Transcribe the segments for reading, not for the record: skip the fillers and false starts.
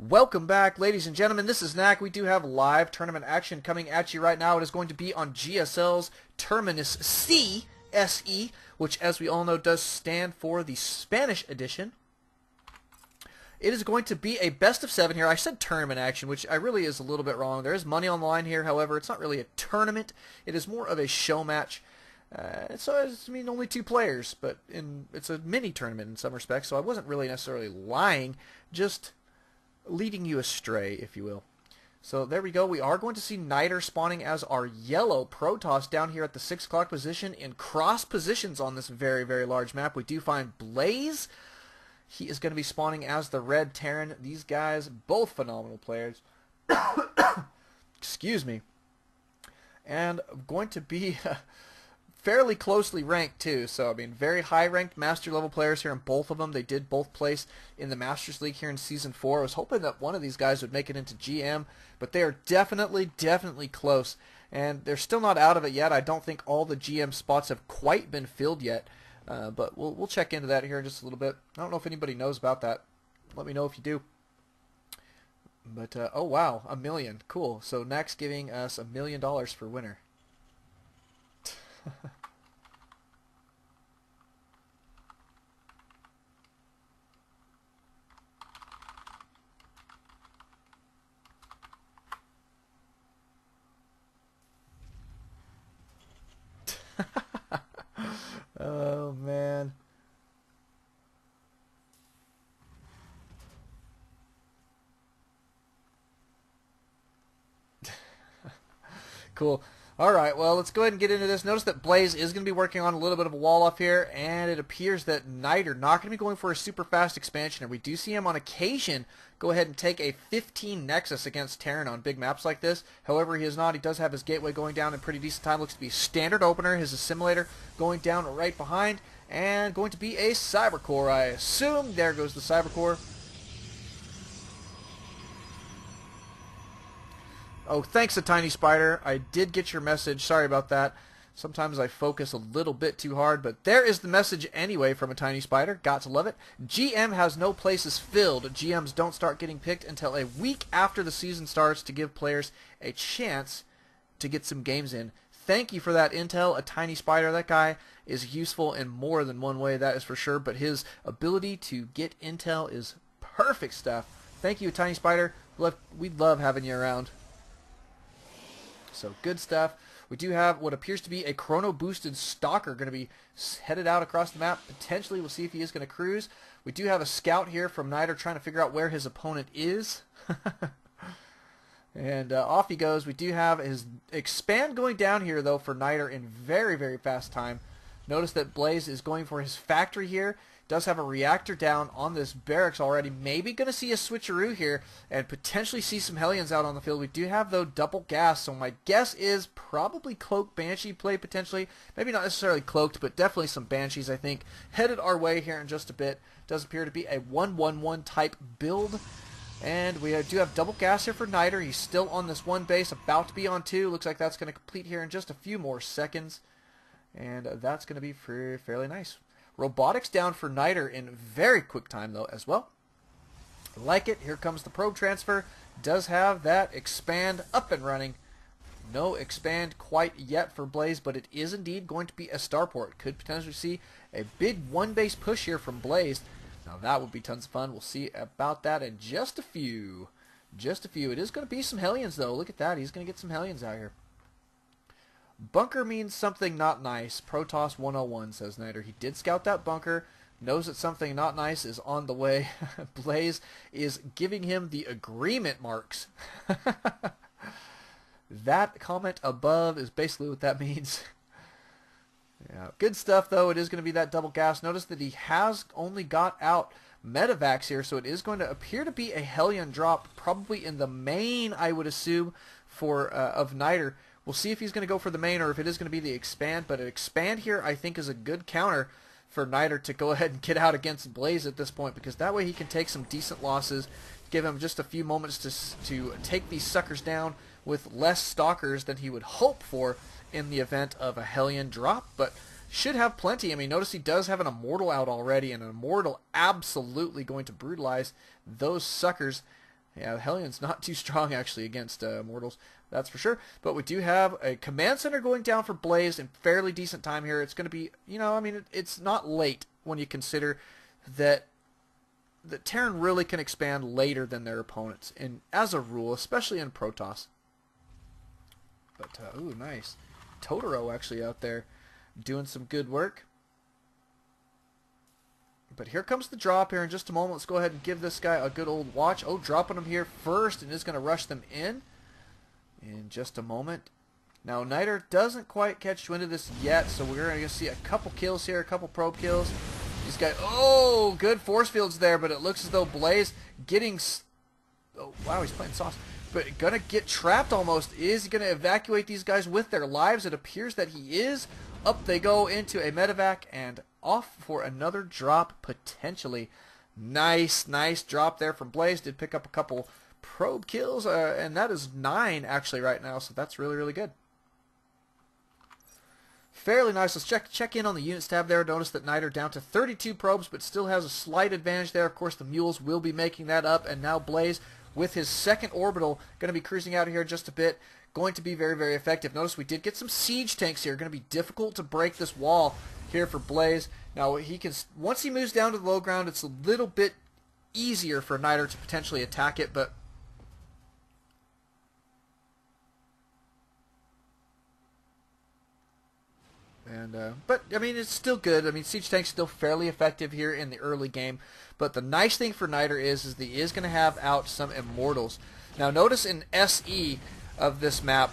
Welcome back, ladies and gentlemen. This is Knack. We do have live tournament action coming at you right now. It is going to be on GSL's Terminus C SE, which, as we all know, does stand for the Spanish edition. It is going to be a best of 7 here. I said tournament action, which I really is a little bit wrong. There is money on the line here. However, it's not really a tournament. It is more of a show match. So it's, only 2 players, but it's a mini tournament in some respects. So I wasn't really necessarily lying, just leading you astray, if you will. So there we go. We are going to see AoWKnighter spawning as our yellow Protoss down here at the 6 o'clock position in cross positions on this very, very large map. We do find Blaze. He is going to be spawning as the red Terran. These guys, both phenomenal players. Excuse me. And going to be fairly closely ranked too. So, very high ranked master level players here in both of them. They did both place in the Masters League here in Season 4. I was hoping that one of these guys would make it into GM, but they are definitely close. And they're still not out of it yet. I don't think all the GM spots have quite been filled yet. But we'll check into that here in just a little bit. I don't know if anybody knows about that. Let me know if you do. But, oh wow, $1 million. Cool. So Knack's giving us $1 million for winner. Oh man. Cool. Alright, well, let's go ahead and get into this. Notice that Blaze is going to be working on a little bit of a wall off here, and it appears that AoWKnighter not going to be going for a super fast expansion. And we do see him on occasion go ahead and take a 15 Nexus against Terran on big maps like this. However, he is not. He does have his gateway going down in pretty decent time. Looks to be a standard opener. His assimilator going down right behind, and going to be a Cyber Core, I assume. There goes the Cyber Core. Oh, thanks, a Tiny Spider. I did get your message. Sorry about that. Sometimes I focus a little bit too hard, but there is the message anyway from a Tiny Spider. Got to love it. GM has no places filled. GMs don't start getting picked until a week after the season starts to give players a chance to get some games in. Thank you for that intel, a Tiny Spider. That guy is useful in more than one way, that is for sure, but his ability to get intel is perfect stuff. Thank you, Tiny Spider. We love having you around. So good stuff. We do have what appears to be a chrono boosted stalker going to be headed out across the map. Potentially, we'll see if he is going to cruise. We do have a scout here from AoWKnighter trying to figure out where his opponent is. And off he goes. We do have his expand going down here, though, for AoWKnighter in very fast time. Notice that Blaze is going for his factory here. Does have a reactor down on this barracks already. Maybe going to see a switcheroo here and potentially see some Hellions out on the field. We do have, though, double gas, so my guess is probably Cloaked Banshee play potentially. Maybe not necessarily Cloaked, but definitely some Banshees, I think, headed our way here in just a bit. Does appear to be a 1-1-1 type build. And we do have double gas here for AoWKnighter. He's still on this one base, about to be on 2. Looks like that's going to complete here in just a few more seconds. And that's going to be fairly nice. Robotics down for AoWKnighter in very quick time, though, as well. Like it. Here comes the probe transfer. Does have that expand up and running. No expand quite yet for Blaze, but it is indeed going to be a starport. Could potentially see a big one-base push here from Blaze. Now, that would be tons of fun. We'll see about that in just a few. Just a few. It is going to be some Hellions, though. Look at that. He's going to get some Hellions out here. Bunker means something not nice. Protoss 101, says AoWKnighter. He did scout that bunker. Knows that something not nice is on the way. Blaze is giving him the agreement marks. That comment above is basically what that means. Yeah, good stuff, though. It is going to be that double gas. Notice that he has only got out Medivacs here, so it is going to appear to be a Hellion drop, probably in the main, I would assume, for of AoWKnighter. We'll see if he's going to go for the main or if it is going to be the expand, but an expand here I think is a good counter for AoWKnighter to go ahead and get out against Blaze at this point, because that way he can take some decent losses, give him just a few moments to take these suckers down with less stalkers than he would hope for in the event of a Hellion drop, but should have plenty. Notice he does have an Immortal out already, and an Immortal absolutely going to brutalize those suckers Yeah, the Hellions not too strong actually against Immortals, that's for sure. But we do have a Command Center going down for Blaze in fairly decent time here. It's going to be, you know, I mean, it's not late when you consider that Terran really can expand later than their opponents, and as a rule, especially in Protoss. But, ooh, nice. Totoro actually out there doing some good work. But here comes the drop here in just a moment. Let's go ahead and give this guy a good old watch. Oh, dropping him here first and is going to rush them in just a moment. Now, Knightr doesn't quite catch wind of this yet, so we're going to see a couple kills here, a couple probe kills. These guys, oh, good force fields there, but it looks as though Blaze getting, oh, wow, he's playing sauce. But going to get trapped almost. Is he going to evacuate these guys with their lives? It appears that he is. Up they go into a medevac and off for another drop potentially. Nice drop there from Blaze. Did pick up a couple probe kills, and that is 9 actually right now, so that's really good. Fairly nice. Let's check in on the units tab there. Notice that Knightr down to 32 probes, but still has a slight advantage there. Of course, the Mules will be making that up, and now Blaze with his second orbital going to be cruising out here just a bit. Going to be very effective. Notice we did get some siege tanks here. Going to be difficult to break this wall here for Blaze. Now he can, once he moves down to the low ground, it's a little bit easier for Knightr to potentially attack it, but but I mean, it's still good. I mean, siege tank's still fairly effective here in the early game. But the nice thing for Knightr is that he is going to have out some Immortals. Now notice in SE of this map,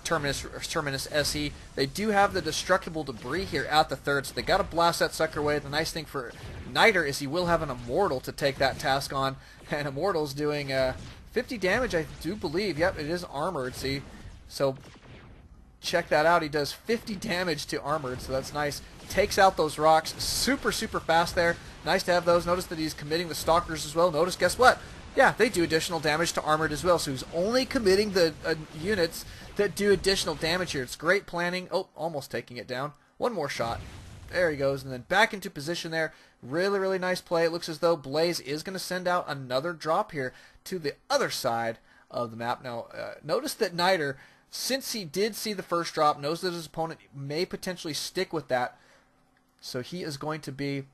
Terminus SE, they do have the destructible debris here at the third, so they got to blast that sucker away. The nice thing for Knightr is he will have an Immortal to take that task on, and Immortal's doing 50 damage, I do believe. Yep, it is armored, see? So check that out. He does 50 damage to armored, so that's nice. Takes out those rocks super fast there. Nice to have those. Notice that he's committing the Stalkers as well. Notice, guess what? Yeah, they do additional damage to armored as well, so he's only committing the units that do additional damage here. It's great planning. Oh, almost taking it down. One more shot. There he goes, and then back into position there. Really nice play. It looks as though Blaze is going to send out another drop here to the other side of the map. Now, notice that Knightr, since he did see the first drop, knows that his opponent may potentially stick with that, so he is going to be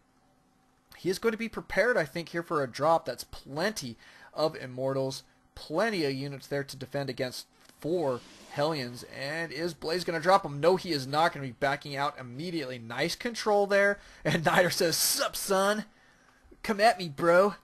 prepared, I think, here for a drop. That's plenty of Immortals, plenty of units there to defend against 4 Hellions. And is Blaze going to drop him? No, he is not going to be backing out immediately. Nice control there. And Knightr says, "Sup, son? Come at me, bro."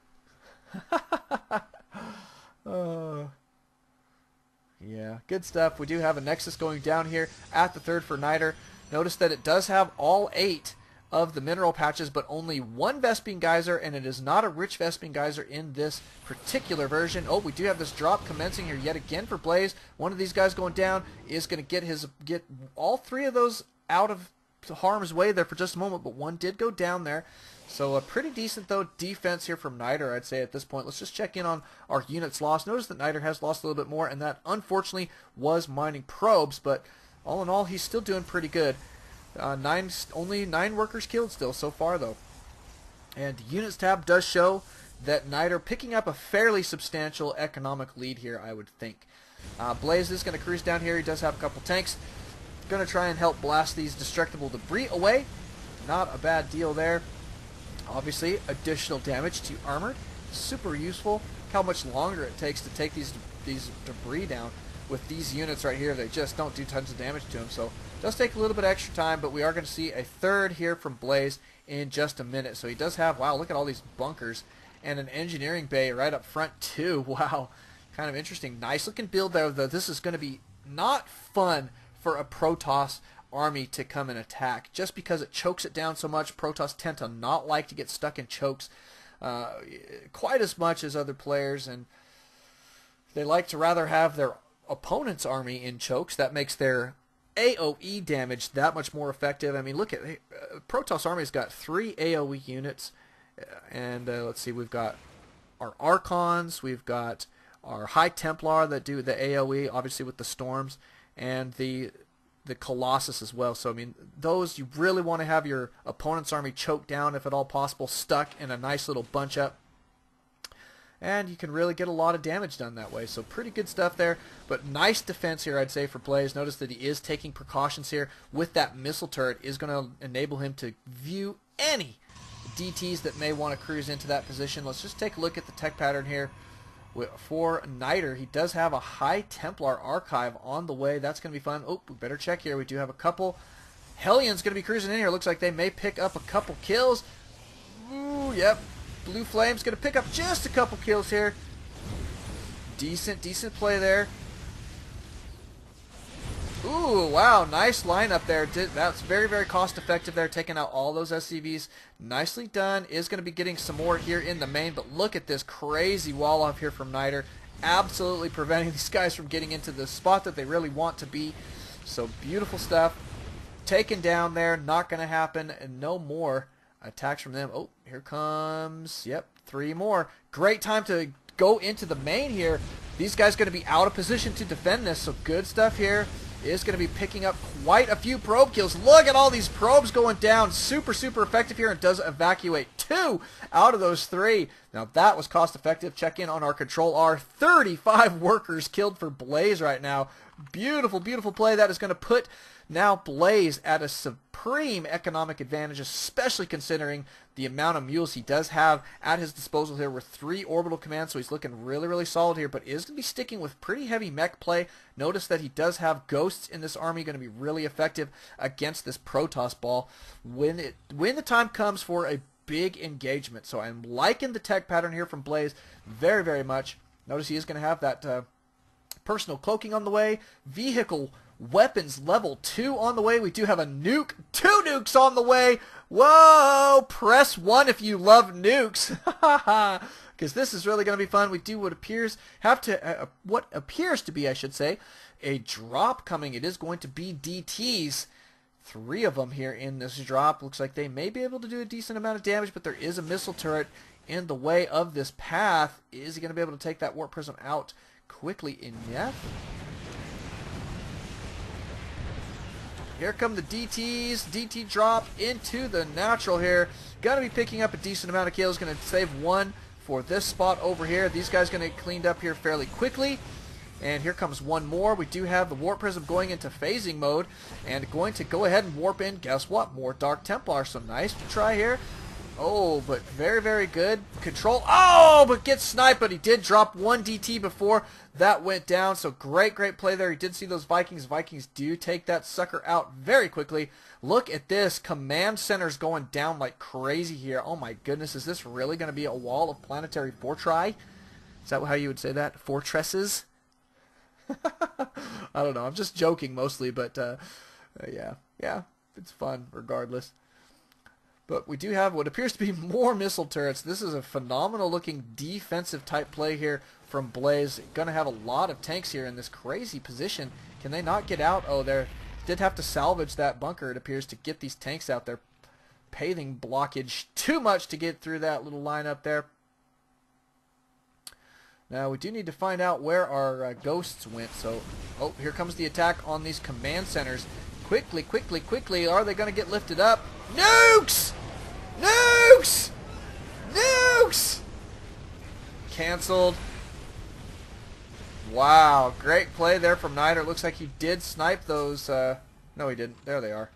Yeah, good stuff. We do have a Nexus going down here at the third for Knightr. Notice that it does have all 8 of the mineral patches, but only 1 Vespene Geyser, and it is not a rich Vespene Geyser in this particular version. Oh, we do have this drop commencing here yet again for Blaze. One of these guys going down is going to get all 3 of those out of harm's way there for just a moment, but one did go down there. So a pretty decent, though, defense here from Knightr, I'd say, at this point. Let's just check in on our units lost. Notice that Knightr has lost a little bit more, and that, unfortunately, was mining probes, but all in all, he's still doing pretty good. Only 9 workers killed still so far, though. And the units tab does show that Knightr picking up a fairly substantial economic lead here, I would think. Blaze is going to cruise down here. He does have a couple tanks. Going to try and help blast these destructible debris away. Not a bad deal there. Obviously, additional damage to armored. Super useful. Look how much longer it takes to take these debris down. With these units right here, they just don't do tons of damage to them. So it does take a little bit extra time, but we are going to see a third here from Blaze in just a minute. So he does have, wow, look at all these bunkers and an engineering bay right up front too. Wow, kind of interesting. Nice looking build there, though. This is going to be not fun for a Protoss army to come and attack, just because it chokes it down so much. Protoss tend to not like to get stuck in chokes quite as much as other players, and they like to rather have their opponent's army in chokes. That makes their AoE damage that much more effective. I mean, look at Protoss army's got 3 AoE units, and let's see, we've got our Archons, we've got our High Templar that do the AoE, obviously with the storms, and the Colossus as well. So I mean, those, you really want to have your opponent's army choked down if at all possible, stuck in a nice little bunch up. and you can really get a lot of damage done that way. So pretty good stuff there, but nice defense here, I'd say, for Blaze. Notice that he is taking precautions here with that missile turret. Is going to enable him to view any DTs that may want to cruise into that position. Let's just take a look at the tech pattern here. For Knightr, he does have a high Templar archive on the way. That's going to be fun. Oh, we better check here. We do have a couple. Hellion's going to be cruising in here. Looks like they may pick up a couple kills. Ooh, yep. Blue Flame's going to pick up just a couple kills here. Decent play there. Ooh, wow, nice lineup there. That's very cost effective there, taking out all those SCVs. Nicely done. Is going to be getting some more here in the main, but look at this crazy wall off here from Knightr. Absolutely preventing these guys from getting into the spot that they really want to be. So beautiful stuff. Taken down there, not going to happen, and no more attacks from them. Oh, here comes, yep, 3 more. Great time to go into the main here. These guys going to be out of position to defend this, so good stuff here. Is going to be picking up quite a few probe kills. Look at all these probes going down. Super effective here, and does evacuate 2 out of those 3. Now that was cost effective. Check in on our control R. 35 workers killed for Blaze right now. Beautiful play. That is going to put now Blaze at a supreme economic advantage, especially considering the amount of mules he does have at his disposal here with 3 orbital commands, so he's looking really solid here, but is going to be sticking with pretty heavy mech play. Notice that he does have ghosts in this army, going to be really effective against this Protoss ball when the time comes for a big engagement. So I'm liking the tech pattern here from Blaze very much. Notice he is going to have that personal cloaking on the way, vehicle weapons level 2 on the way. We do have a nuke, 2 nukes on the way. Whoa, press 1 if you love nukes, because this is really going to be fun. We do what appears to be, I should say, a drop coming. It is going to be DTs. 3 of them here in this drop. Looks like they may be able to do a decent amount of damage, but there is a missile turret in the way of this path. Is he going to be able to take that warp prism out quickly enough? Here come the DTs. DT drop into the natural here. Going to be picking up a decent amount of kills. Going to save 1 for this spot over here. These guys going to get cleaned up here fairly quickly. And here comes 1 more. We do have the warp prism going into phasing mode. And going to go ahead and warp in. Guess what? More Dark Templar. So nice to try here. Oh, but very good control. Oh, but gets sniped, but he did drop 1 DT before that went down. So great play there. He did see those Vikings. Vikings do take that sucker out very quickly. Look at this. Command centers going down like crazy here. Oh my goodness, is this really going to be a wall of planetary fortri? Is that how you would say that? Fortresses? I don't know. I'm just joking mostly, but yeah, it's fun regardless. But we do have what appears to be more missile turrets. This is a phenomenal looking defensive type play here from Blaze. Going to have a lot of tanks here in this crazy position. Can they not get out? Oh, they did have to salvage that bunker, it appears, to get these tanks out there. Paving blockage too much to get through that little line up there. Now we do need to find out where our ghosts went. So, oh, here comes the attack on these command centers. Quickly. Are they going to get lifted up? Nukes! Cancelled. Wow, great play there from Knightr. Looks like he did snipe those. No, he didn't. There they are.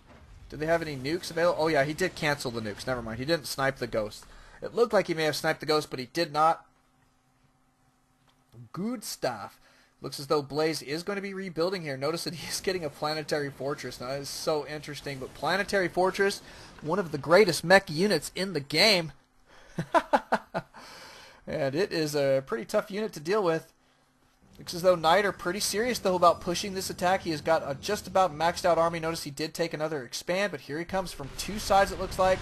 Did they have any nukes available? Oh, yeah, he did cancel the nukes. Never mind. He didn't snipe the ghost. It looked like he may have sniped the ghost, but he did not. Good stuff. Looks as though Blaze is going to be rebuilding here. Notice that he's getting a planetary fortress. Now, that is so interesting. But planetary fortress, one of the greatest mech units in the game. And it is a pretty tough unit to deal with. Looks as though Knightr pretty serious, though, about pushing this attack. He has got a just about maxed out army. Notice he did take another expand, but here he comes from 2 sides, it looks like.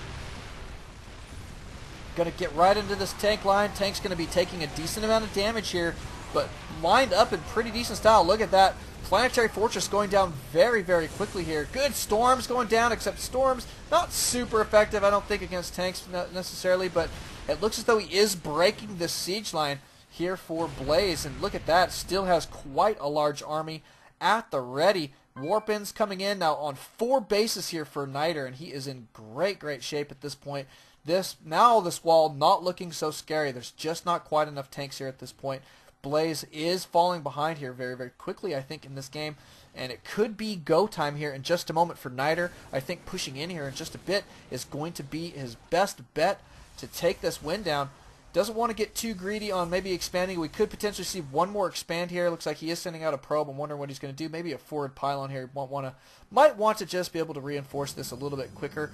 Going to get right into this tank line. Tank's going to be taking a decent amount of damage here, but lined up in pretty decent style. Look at that. Planetary Fortress going down very quickly here. Good Storms going down, except Storms not super effective, I don't think, against tanks necessarily, but it looks as though he is breaking the siege line here for Blaze. And look at that. Still has quite a large army at the ready. Warpins coming in now on 4 bases here for Knightr, and he is in great shape at this point. This wall not looking so scary. There's just not quite enough tanks here at this point. Blaze is falling behind here very, very quickly, I think, in this game. And it could be go time here in just a moment for AoWKnighter. I think pushing in here in just a bit is going to be his best bet to take this win down. Doesn't want to get too greedy on maybe expanding. We could potentially see one more expand here. Looks like he is sending out a probe. I'm wondering what he's going to do. Maybe a forward pylon here. Might want to just be able to reinforce this a little bit quicker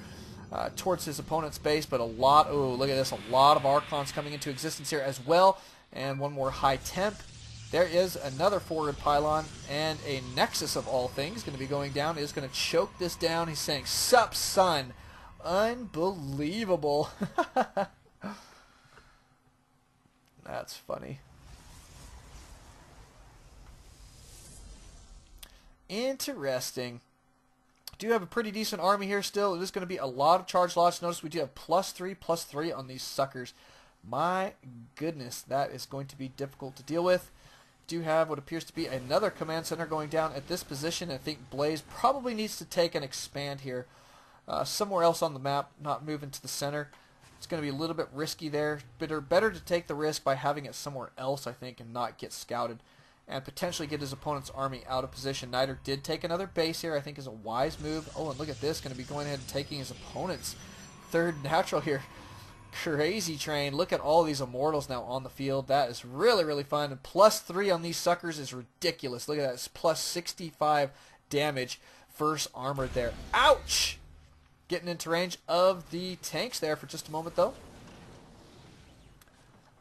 towards his opponent's base. But oh, look at this. A lot of Archons coming into existence here as well. And one more high temp. There is another forward pylon, and a Nexus of all things going to be going down. Is going to choke this down. He's saying, "Sup, son." Unbelievable. That's funny. Interesting. Do have a pretty decent army here still. It is going to be a lot of charge loss. Notice we do have +3/+3 on these suckers. My goodness, that is going to be difficult to deal with. Do have what appears to be another command center going down at this position. I think Blaze probably needs to take an expand here somewhere else on the map, not move into the center. It's going to be a little bit risky there. Better to take the risk by having it somewhere else, I think, and not get scouted and potentially get his opponent's army out of position. AoWKnighter did take another base here, I think is a wise move. Oh, and look at this, going to be going ahead and taking his opponent's third natural here. Crazy train. Look at all these immortals now on the field. That is really, really fun. And +3 on these suckers is ridiculous. Look at that. It's +65 damage. First armored there. Ouch! Getting into range of the tanks there for just a moment, though.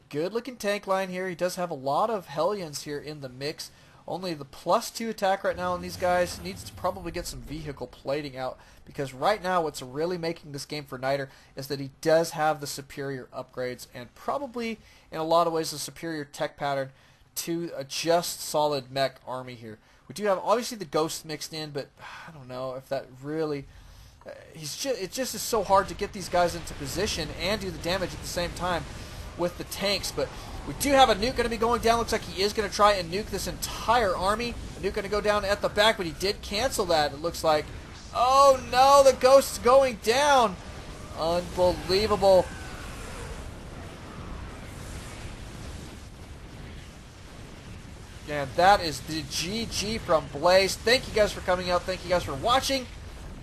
Good looking tank line here. He does have a lot of Hellions here in the mix. Only the +2 attack right now on these guys. Needs to probably get some vehicle plating out, because right now what's really making this game for AoWKnighter is that he does have the superior upgrades and probably in a lot of ways the superior tech pattern to a just solid mech army here. We do have obviously the ghosts mixed in, but I don't know if that really... it just is so hard to get these guys into position and do the damage at the same time with the tanks. But we do have a nuke going to be going down. Looks like he is going to try and nuke this entire army. A nuke going to go down at the back, but he did cancel that, it looks like. Oh no, the ghost's going down. Unbelievable. And that is the GG from Blaze. Thank you guys for coming out. Thank you guys for watching.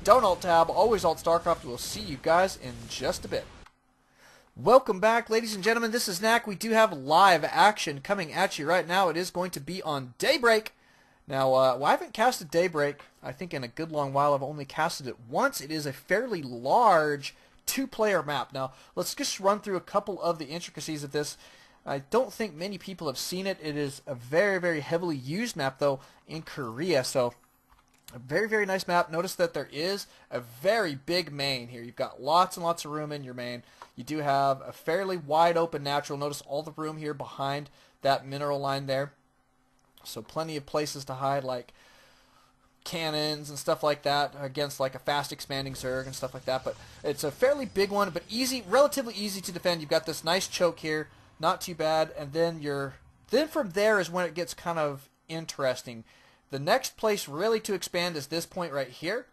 Don't alt tab, always alt Starcraft. We'll see you guys in just a bit. Welcome back, ladies and gentlemen. This is Knack. We do have live action coming at you right now. It is going to be on Daybreak. Now, I haven't casted Daybreak, I think, in a good long while. I've only casted it once. It is a fairly large two-player map. Now, let's just run through a couple of the intricacies of this. I don't think many people have seen it. It is a very, very heavily used map, though, in Korea. So, a very, very nice map. Notice that there is a very big main here. You've got lots and lots of room in your main. You do have a fairly wide open natural. Notice all the room here behind that mineral line there. So plenty of places to hide, like cannons and stuff like that against like a fast expanding Zerg and stuff like that. But it's a fairly big one, but easy, relatively easy to defend. You've got this nice choke here, not too bad. And then from there is when it gets kind of interesting. The next place really to expand is this point right here.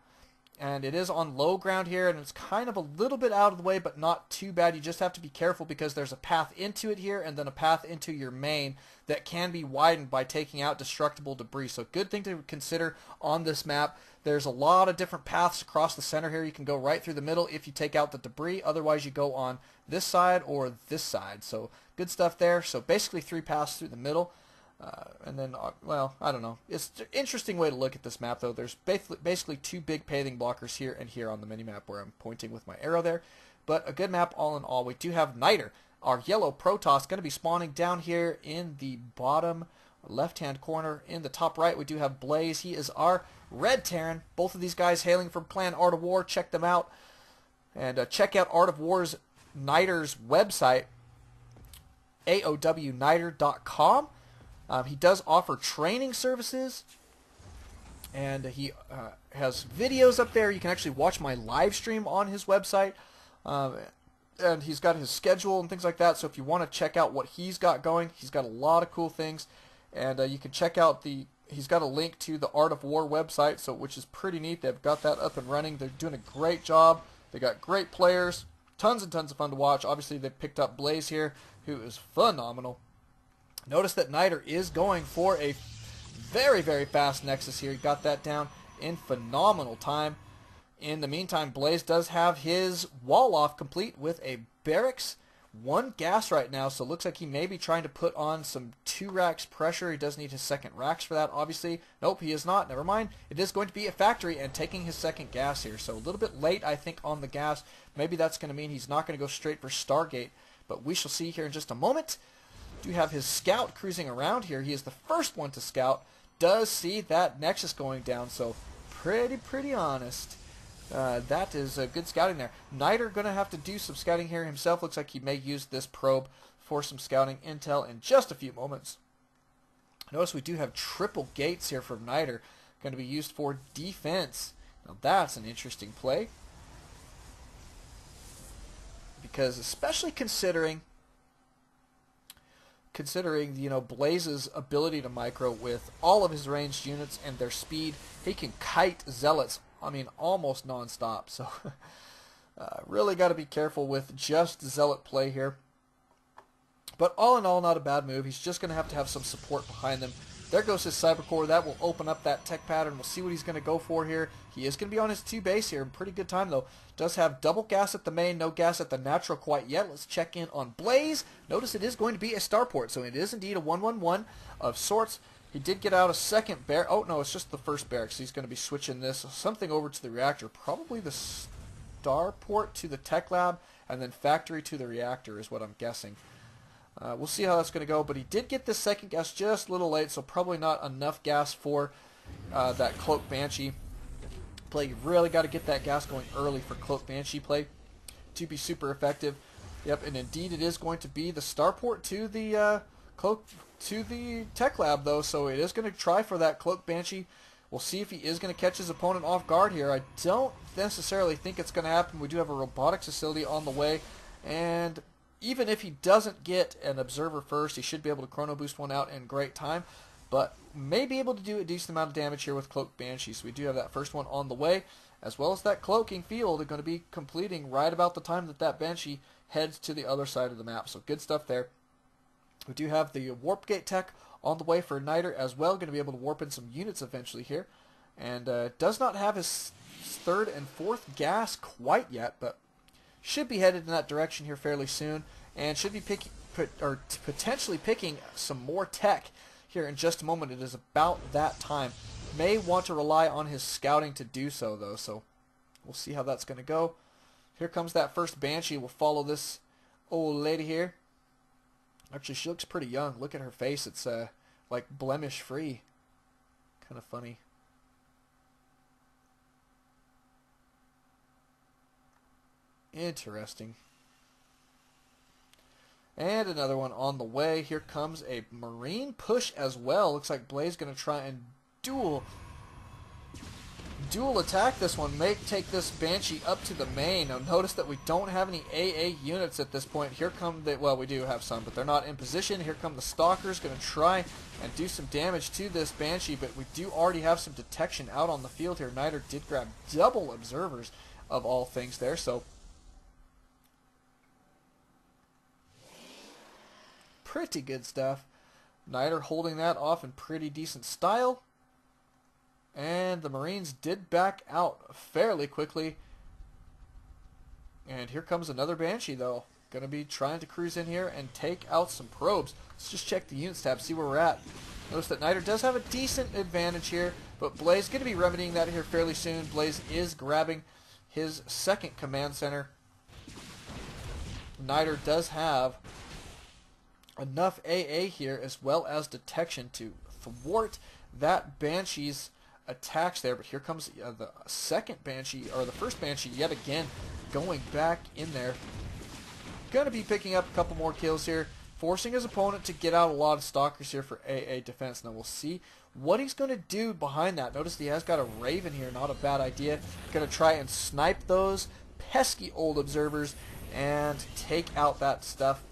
And it is on low ground here, and it's kind of a little bit out of the way, but not too bad. You just have to be careful because there's a path into it here and then a path into your main that can be widened by taking out destructible debris. So good thing to consider on this map. There's a lot of different paths across the center here. You can go right through the middle if you take out the debris. Otherwise, you go on this side or this side. So good stuff there. So basically 3 paths through the middle. And then, well, I don't know. It's an interesting way to look at this map, though. There's basically 2 big paving blockers here and here on the mini-map where I'm pointing with my arrow there. But a good map all in all. We do have AoWKnighter, our yellow Protoss, going to be spawning down here in the bottom left-hand corner. In the top right, we do have Blaze. He is our red Terran. Both of these guys hailing from Clan Art of War. Check them out. And check out Art of War's AoWKnighter's website, AoWKnighter.com. He does offer training services, and he has videos up there. You can actually watch my live stream on his website, and he's got his schedule and things like that. So if you want to check out what he's got going, he's got a lot of cool things, and you can check out he's got a link to the Art of War website, which is pretty neat. They've got that up and running. They're doing a great job. They got great players, tons and tons of fun to watch. Obviously, they picked up Blaze here, who is phenomenal. Notice that Knightr is going for a very, very fast Nexus here. He got that down in phenomenal time. In the meantime, Blaze does have his wall off complete with a barracks, 1 gas right now, so it looks like he may be trying to put on some 2 racks pressure. He does need his second racks for that, obviously. Nope, he is not. Never mind. It is going to be a factory and taking his second gas here, so a little bit late, I think, on the gas. Maybe that's going to mean he's not going to go straight for Stargate, but we shall see here in just a moment. Do have his scout cruising around here. He is the first one to scout. Does see that Nexus going down, so pretty honest. That is good scouting there. Knightr going to have to do some scouting here himself. Looks like he may use this probe for some scouting intel in just a few moments. Notice we do have triple gates here from Knightr, going to be used for defense. Now that's an interesting play, because especially considering Blaze's ability to micro with all of his ranged units and their speed, he can kite zealots, I mean, almost non-stop. So really got to be careful with just zealot play here. But all in all, not a bad move. He's just going to have some support behind them. There goes his cyber core. That will open up that tech pattern. We'll see what he's going to go for here. He is going to be on his 2 base here. Pretty good time, though. Does have double gas at the main, no gas at the natural quite yet. Let's check in on Blaze. Notice it is going to be a starport, so it is indeed a 1-1-1 of sorts. He did get out a second barrack. Oh, no, it's just the first barracks. He's going to be switching this something over to the reactor. Probably the starport to the tech lab, and then factory to the reactor is what I'm guessing. We'll see how that's going to go, but he did get this second gas just a little late, so probably not enough gas for that Cloak Banshee play. You really got to get that gas going early for Cloak Banshee play to be super effective. Yep, and indeed it is going to be the starport to the tech lab, though, so it is going to try for that Cloak Banshee. We'll see if he is going to catch his opponent off guard here. I don't necessarily think it's going to happen. We do have a robotics facility on the way, and even if he doesn't get an observer first, he should be able to chrono boost one out in great time, but may be able to do a decent amount of damage here with Cloak Banshee. So we do have that first one on the way, as well as that cloaking field are going to be completing right about the time that that Banshee heads to the other side of the map. So good stuff there. We do have the warp gate tech on the way for Knightr as well, going to be able to warp in some units eventually here, and does not have his 3rd and 4th gas quite yet, but should be headed in that direction here fairly soon, and should be potentially picking some more tech here in just a moment. It is about that time. May want to rely on his scouting to do so, though, so we'll see how that's going to go. Here comes that first Banshee. We'll follow this old lady here. Actually, she looks pretty young. Look at her face. It's like blemish-free. Kind of funny. Interesting. And another one on the way. Here comes a Marine push as well. Looks like Blaze going to try and dual attack this one. May take this Banshee up to the main. Now notice that we don't have any AA units at this point. Here come the, well, we do have some, but they're not in position. Here come the Stalkers, going to try and do some damage to this Banshee, but we do already have some detection out on the field here. Knightr did grab double observers of all things there, so pretty good stuff. Knightr holding that off in pretty decent style. And the Marines did back out fairly quickly. And here comes another Banshee, though. Going to be trying to cruise in here and take out some probes. Let's just check the units tab, see where we're at. Notice that Knightr does have a decent advantage here, but Blaze going to be remedying that here fairly soon. Blaze is grabbing his second command center. Knightr does have enough AA here as well as detection to thwart that Banshee's attacks there, but here comes the second Banshee, or the first Banshee yet again, going back in there. Going to be picking up a couple more kills here, forcing his opponent to get out a lot of Stalkers here for AA defense. Now we'll see what he's going to do behind that. Notice he has got a Raven here, not a bad idea. Going to try and snipe those pesky old observers and take out that stuff.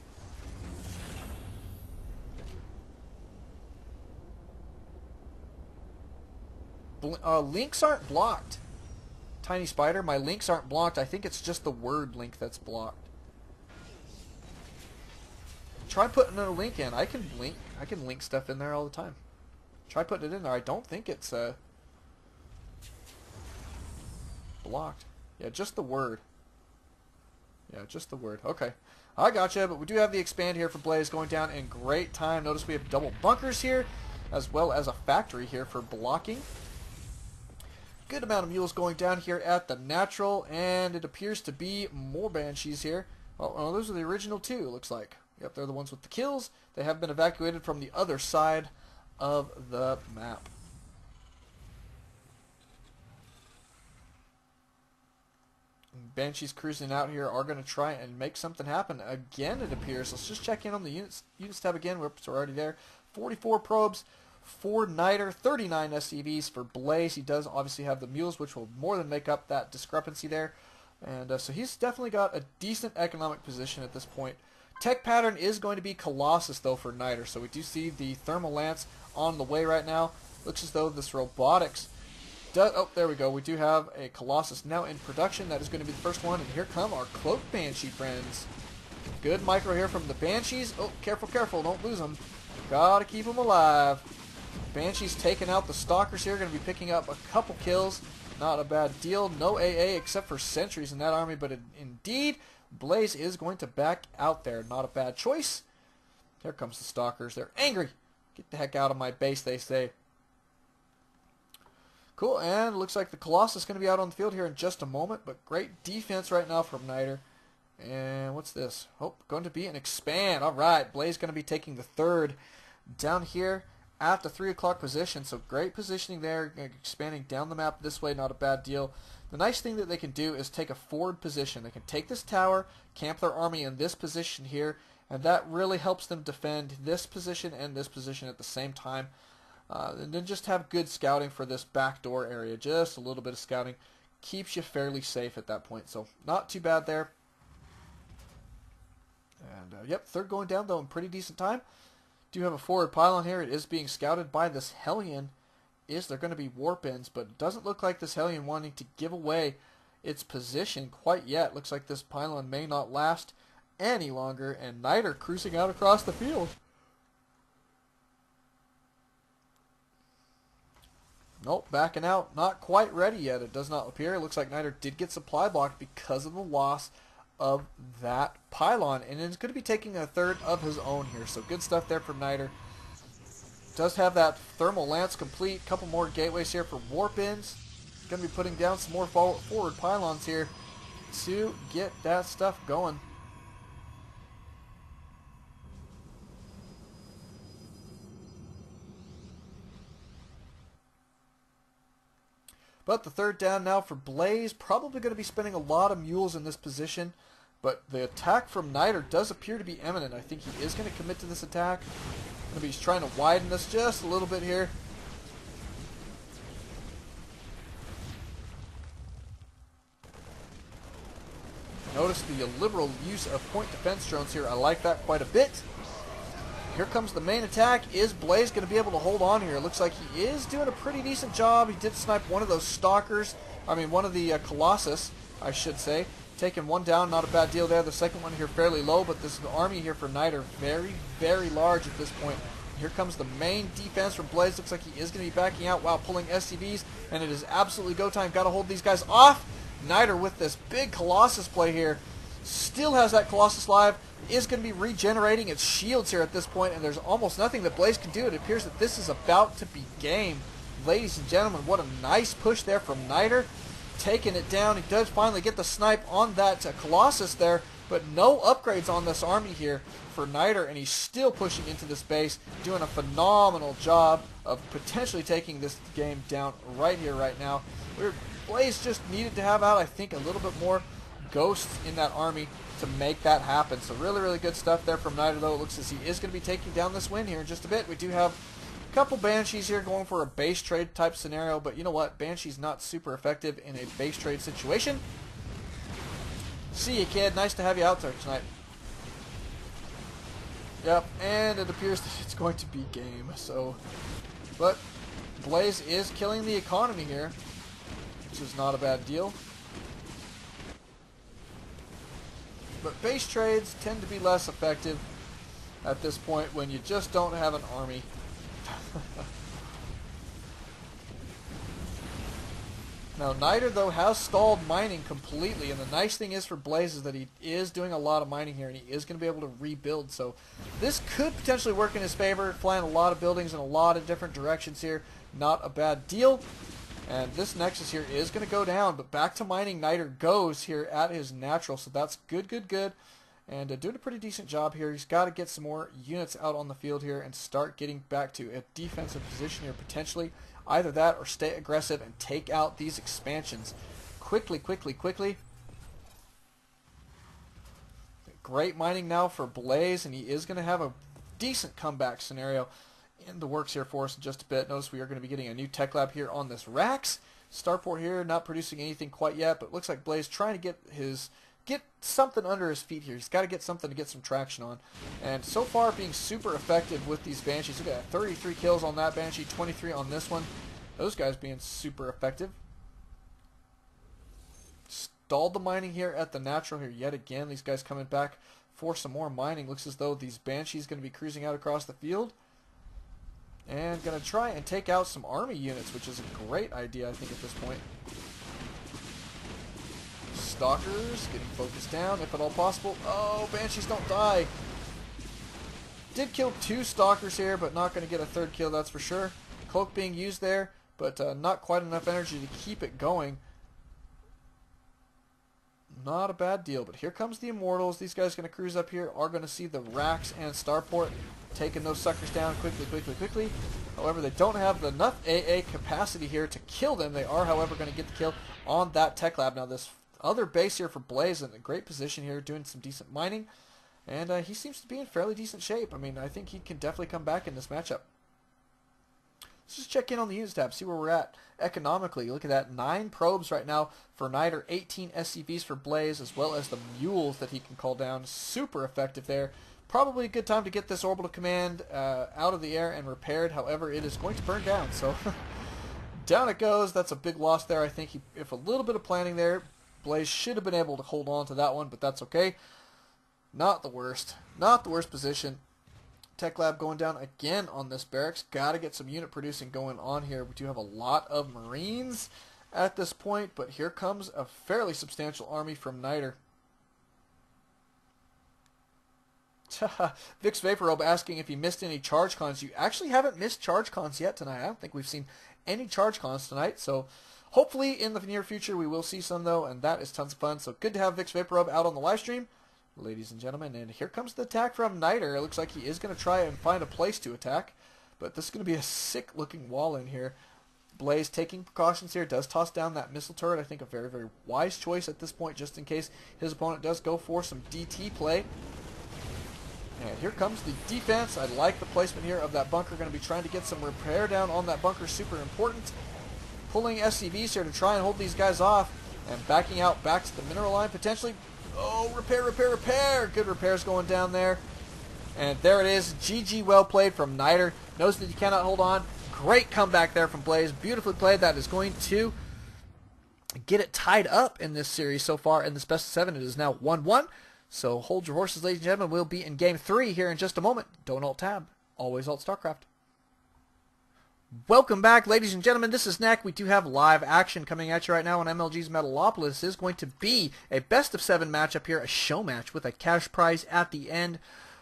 Links aren't blocked. tiny spider. My links aren't blocked. I think it's just the word link that's blocked. Try putting a link in. I can link stuff in there all the time. Try putting it in there. I don't think it's blocked. Yeah, just the word. Yeah, just the word. Okay. I gotcha, but we do have the expand here for Blaze going down in great time. Notice we have double bunkers here, as well as a factory here for blocking. Good amount of mules going down here at the natural, and it appears to be more banshees here. Oh, those are the original two, it looks like. Yep, they're the ones with the kills. They have been evacuated from the other side of the map. Banshees cruising out here are going to try and make something happen again, it appears. Let's just check in on the units tab again. Whoops, we're already there. 44 probes for AoWKnighter, 39 SCVs for Blaze. He does obviously have the mules, which will more than make up that discrepancy there. And so he's definitely got a decent economic position at this point. Tech pattern is going to be Colossus, though, for AoWKnighter. So we do see the Thermal Lance on the way right now. Looks as though this robotics does... Oh, there we go. We do have a Colossus now in production. That is going to be the first one. And here come our Cloak Banshee friends. Good micro here from the Banshees. Oh, careful, careful. Don't lose them. Gotta keep them alive. Banshees taking out the Stalkers here. Going to be picking up a couple kills. Not a bad deal. No AA except for sentries in that army. But indeed... Blaze is going to back out there. Not a bad choice. Here comes the Stalkers. They're angry. Get the heck out of my base, they say. Cool, and it looks like the Colossus is going to be out on the field here in just a moment, but great defense right now from AoWKnighter. And what's this? Oh, going to be an expand. All right, Blaze going to be taking the third down here at the 3 o'clock position, so great positioning there, expanding down the map this way, not a bad deal. The nice thing that they can do is take a forward position. They can take this tower, camp their army in this position here, and that really helps them defend this position and this position at the same time. And then just have good scouting for this backdoor area. Just a little bit of scouting keeps you fairly safe at that point. So not too bad there. And yep, third going down though in pretty decent time. Do have a forward pylon here. It is being scouted by this Hellion. Is there going to be warp ins, but it doesn't look like this Hellion wanting to give away its position quite yet. Looks like this pylon may not last any longer, and AoWKnighter cruising out across the field. Nope, backing out. Not quite ready yet, it does not appear. It looks like AoWKnighter did get supply blocked because of the loss of that pylon, and is going to be taking a third of his own here. So good stuff there from AoWKnighter. Does have that Thermal Lance complete. Couple more gateways here for warp ins. Going to be putting down some more forward pylons here to get that stuff going. But the third down now for Blaze. Probably going to be spending a lot of mules in this position. But the attack from AoWKnighter does appear to be imminent. I think he is going to commit to this attack. He's trying to widen this just a little bit here. Notice the liberal use of point defense drones here. I like that quite a bit. Here comes the main attack. Is Blaze going to be able to hold on here? It looks like he is doing a pretty decent job. He did snipe one of those Stalkers. I mean, one of the Colossus, I should say. Taking one down, not a bad deal there. The second one here fairly low, but this army here for AoWKnighter very, very large at this point. Here comes the main defense from Blaze. Looks like he is going to be backing out while pulling SCVs, and it is absolutely go time. Got to hold these guys off. AoWKnighter with this big Colossus play here. Still has that Colossus live. Is going to be regenerating its shields here at this point, and there's almost nothing that Blaze can do. It appears that this is about to be game. Ladies and gentlemen, what a nice push there from AoWKnighter. Taking it down. He does finally get the snipe on that Colossus there, but no upgrades on this army here for AoWKnighter, and he's still pushing into this base, doing a phenomenal job of potentially taking this game down right here, right now. Blaze just needed to have out, I think, a little bit more ghosts in that army to make that happen. So really, really good stuff there from AoWKnighter, though. It looks as he is going to be taking down this win here in just a bit. We do have a couple Banshees here going for a base trade type scenario, but you know what? Banshee's not super effective in a base trade situation. See you, kid. Nice to have you out there tonight. Yep, and it appears that it's going to be game. So, but Blaze is killing the economy here. which is not a bad deal. But base trades tend to be less effective at this point when you just don't have an army. Now, AoWKnighter, though, has stalled mining completely, and the nice thing is for Blaze is that he is doing a lot of mining here, and he is going to be able to rebuild. So this could potentially work in his favor, flying a lot of buildings in a lot of different directions here. Not a bad deal. And this Nexus here is going to go down, but back to mining AoWKnighter goes here at his natural, so that's good, good, good. And doing a pretty decent job here. He's got to get some more units out on the field here and start getting back to a defensive position here potentially. Either that or stay aggressive and take out these expansions. Quickly, quickly, quickly. Great mining now for Blaze, and he is going to have a decent comeback scenario in the works here for us in just a bit. Notice we are going to be getting a new tech lab here on this Rax. Starport here, not producing anything quite yet, but looks like Blaze trying to get something under his feet here. He's got to get something to get some traction on. And so far being super effective with these Banshees. Look at that, 33 kills on that Banshee, 23 on this one. Those guys being super effective. Stalled the mining here at the natural here yet again. These guys coming back for some more mining. Looks as though these Banshees going to be cruising out across the field. And going to try and take out some army units, which is a great idea, I think, at this point. Stalkers getting focused down, if at all possible. Oh, Banshees don't die. Did kill 2 Stalkers here, but not going to get a 3rd kill, that's for sure. Cloak being used there, but not quite enough energy to keep it going. Not a bad deal, but here comes the Immortals. These guys going to cruise up here, are going to see the Rax and Starport taking those suckers down quickly, quickly, quickly. However, they don't have enough AA capacity here to kill them. They are, however, going to get the kill on that tech lab. Now, this other base here for Blaze in a great position here, doing some decent mining. And he seems to be in fairly decent shape. I mean, I think he can definitely come back in this matchup. Let's just check in on the units tab, see where we're at economically. Look at that, 9 probes right now for AoWKnighter, 18 SCVs for Blaze, as well as the mules that he can call down. Super effective there. Probably a good time to get this orbital command out of the air and repaired. However, it is going to burn down, so down it goes. That's a big loss there. I think if a little bit of planning there, Blaze should have been able to hold on to that one, but that's okay. Not the worst. Not the worst position. Tech lab going down again on this barracks. Got to get some unit producing going on here. We do have a lot of Marines at this point, but here comes a fairly substantial army from AoWKnighter. Vix Vaporobe asking if he missed any charge cons. You actually haven't missed charge cons yet tonight. I don't think we've seen any charge cons tonight, so hopefully in the near future we will see some, though, and that is tons of fun. So good to have Vix Vaporobe out on the live stream, ladies and gentlemen. And here comes the attack from AoWKnighter. It looks like he is going to try and find a place to attack, but this is going to be a sick-looking wall in here. Blaze taking precautions here, does toss down that missile turret. I think a very, very wise choice at this point, just in case his opponent does go for some DT play. And here comes the defense. I like the placement here of that bunker. Going to be trying to get some repair down on that bunker. Super important. Pulling SCVs here to try and hold these guys off. And backing out back to the mineral line potentially. Oh, repair, repair, repair. Good repairs going down there. And there it is. GG, well played from AoWKnighter. Knows that you cannot hold on. Great comeback there from Blaze. Beautifully played. That is going to get it tied up in this series so far. In this best of 7, it is now 1-1. So hold your horses, ladies and gentlemen. We'll be in Game 3 here in just a moment. Don't alt-tab. Always alt-Starcraft. Welcome back, ladies and gentlemen. This is Neck. We do have live action coming at you right now on MLG's Metalopolis. This is going to be a best of 7 matchup here, a show match with a cash prize at the end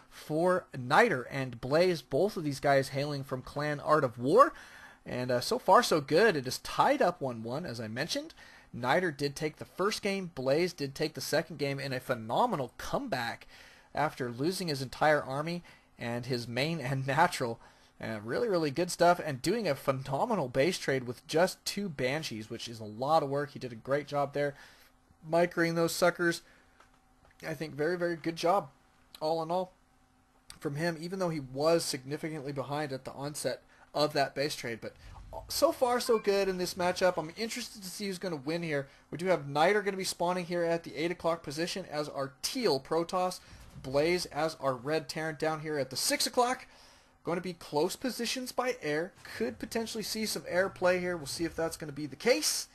for AoWKnighter and Blaze. Both of these guys hailing from Clan Art of War. And so far, so good. It is tied up 1-1, as I mentioned. AoWKnighter did take the first game. Blaze did take the second game in a phenomenal comeback after losing his entire army and his main and natural. Really, really good stuff, and doing a phenomenal base trade with just 2 Banshees, which is a lot of work. He did a great job there, microing those suckers. I think very, very good job, all in all, from him, even though he was significantly behind at the onset of that base trade. But so far, so good in this matchup. I'm interested to see who's going to win here. We do have AoWKnighter going to be spawning here at the 8 o'clock position as our teal Protoss. Blaze as our red Terran down here at the 6 o'clock. Going to be close positions by air. Could potentially see some air play here. We'll see if that's going to be the case.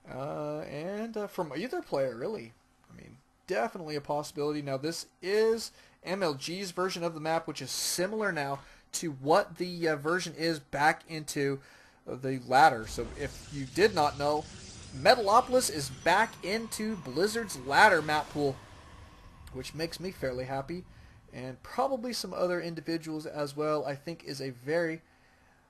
And from either player, really. I mean, definitely a possibility. Now, this is MLG's version of the map, which is similar now to what the version is back into the ladder. So if you did not know, Metalopolis is back into Blizzard's ladder map pool, which makes me fairly happy, and probably some other individuals as well. I think is a very,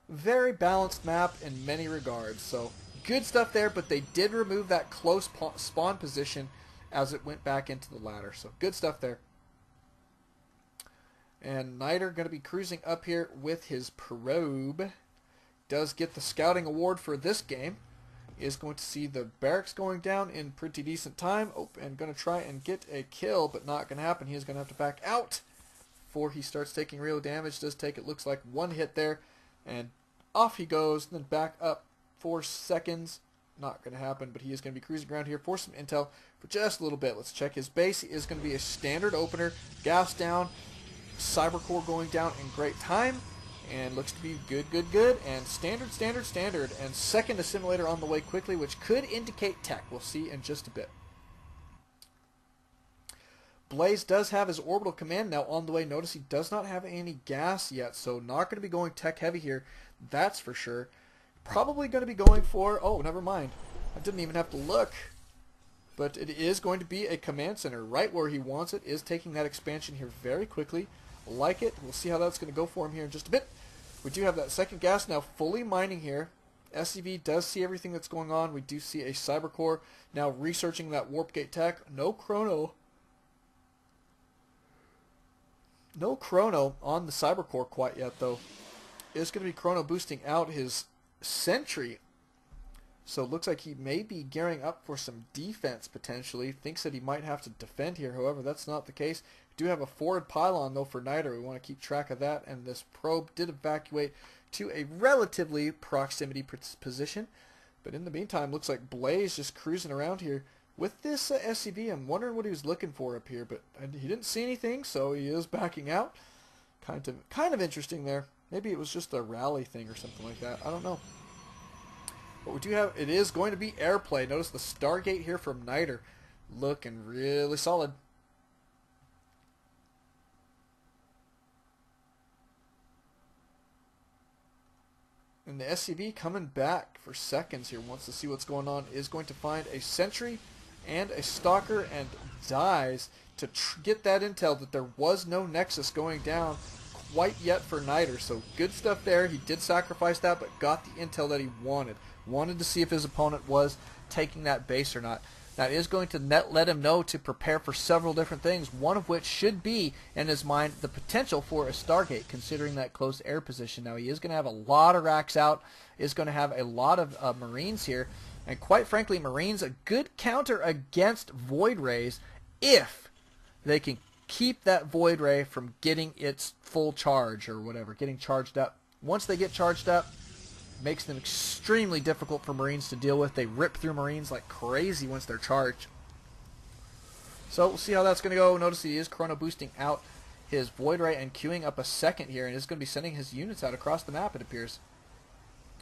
very balanced map in many regards. So good stuff there, but they did remove that close spawn position as it went back into the ladder. So good stuff there. And Knightr going to be cruising up here with his probe. Does get the scouting award for this game. Is going to see the barracks going down in pretty decent time. Oh, and going to try and get a kill, but not going to happen. He is going to have to back out before he starts taking real damage. Does take, it looks like, one hit there, and off he goes. Then back up 4 seconds. Not going to happen, but he is going to be cruising around here for some intel for just a little bit. Let's check his base. He is going to be a standard opener. Gas down. Cyber core going down in great time. And looks to be good, good, good. And standard, standard, standard. And second assimilator on the way quickly, which could indicate tech. We'll see in just a bit. Blaze does have his orbital command now on the way. Notice he does not have any gas yet, so not going to be going tech heavy here. That's for sure. Probably going to be going for... Oh, never mind. I didn't even have to look. But it is going to be a command center right where he wants it. Is taking that expansion here very quickly. Like it. We'll see how that's going to go for him here in just a bit. We do have that second gas now fully mining here. SCV does see everything that's going on. We do see a cyber core now researching that warp gate tech. No chrono. No chrono on the cyber core quite yet, though. Is going to be chrono boosting out his sentry. So it looks like he may be gearing up for some defense potentially. Thinks that he might have to defend here. However, that's not the case. We do have a forward pylon though for Knightr. We want to keep track of that. And this probe did evacuate to a relatively proximity position. But in the meantime, looks like Blaze just cruising around here with this SCV. I'm wondering what he was looking for up here, but he didn't see anything, so he is backing out. Kind of interesting there. Maybe it was just a rally thing or something like that. I don't know. But we do have, it is going to be airplay. Notice the Stargate here from Knightr. Looking really solid. And the SCV coming back for seconds here. Wants to see what's going on. Is going to find a sentry and a stalker and dies to get that intel that there was no nexus going down quite yet for Knightr. So good stuff there. He did sacrifice that, but got the intel that he wanted. Wanted to see if his opponent was taking that base or not. That is going to let him know to prepare for several different things, one of which should be, in his mind, the potential for a Stargate, considering that close air position. Now, he is going to have a lot of racks out, is going to have a lot of Marines here, and quite frankly, Marines, a good counter against Void Rays if they can keep that Void Ray from getting its full charge or whatever, getting charged up. Once they get charged up, makes them extremely difficult for Marines to deal with. They rip through Marines like crazy once they're charged. So we'll see how that's going to go. Notice he is chrono boosting out his Void Ray and queuing up a second here, and is going to be sending his units out across the map, it appears.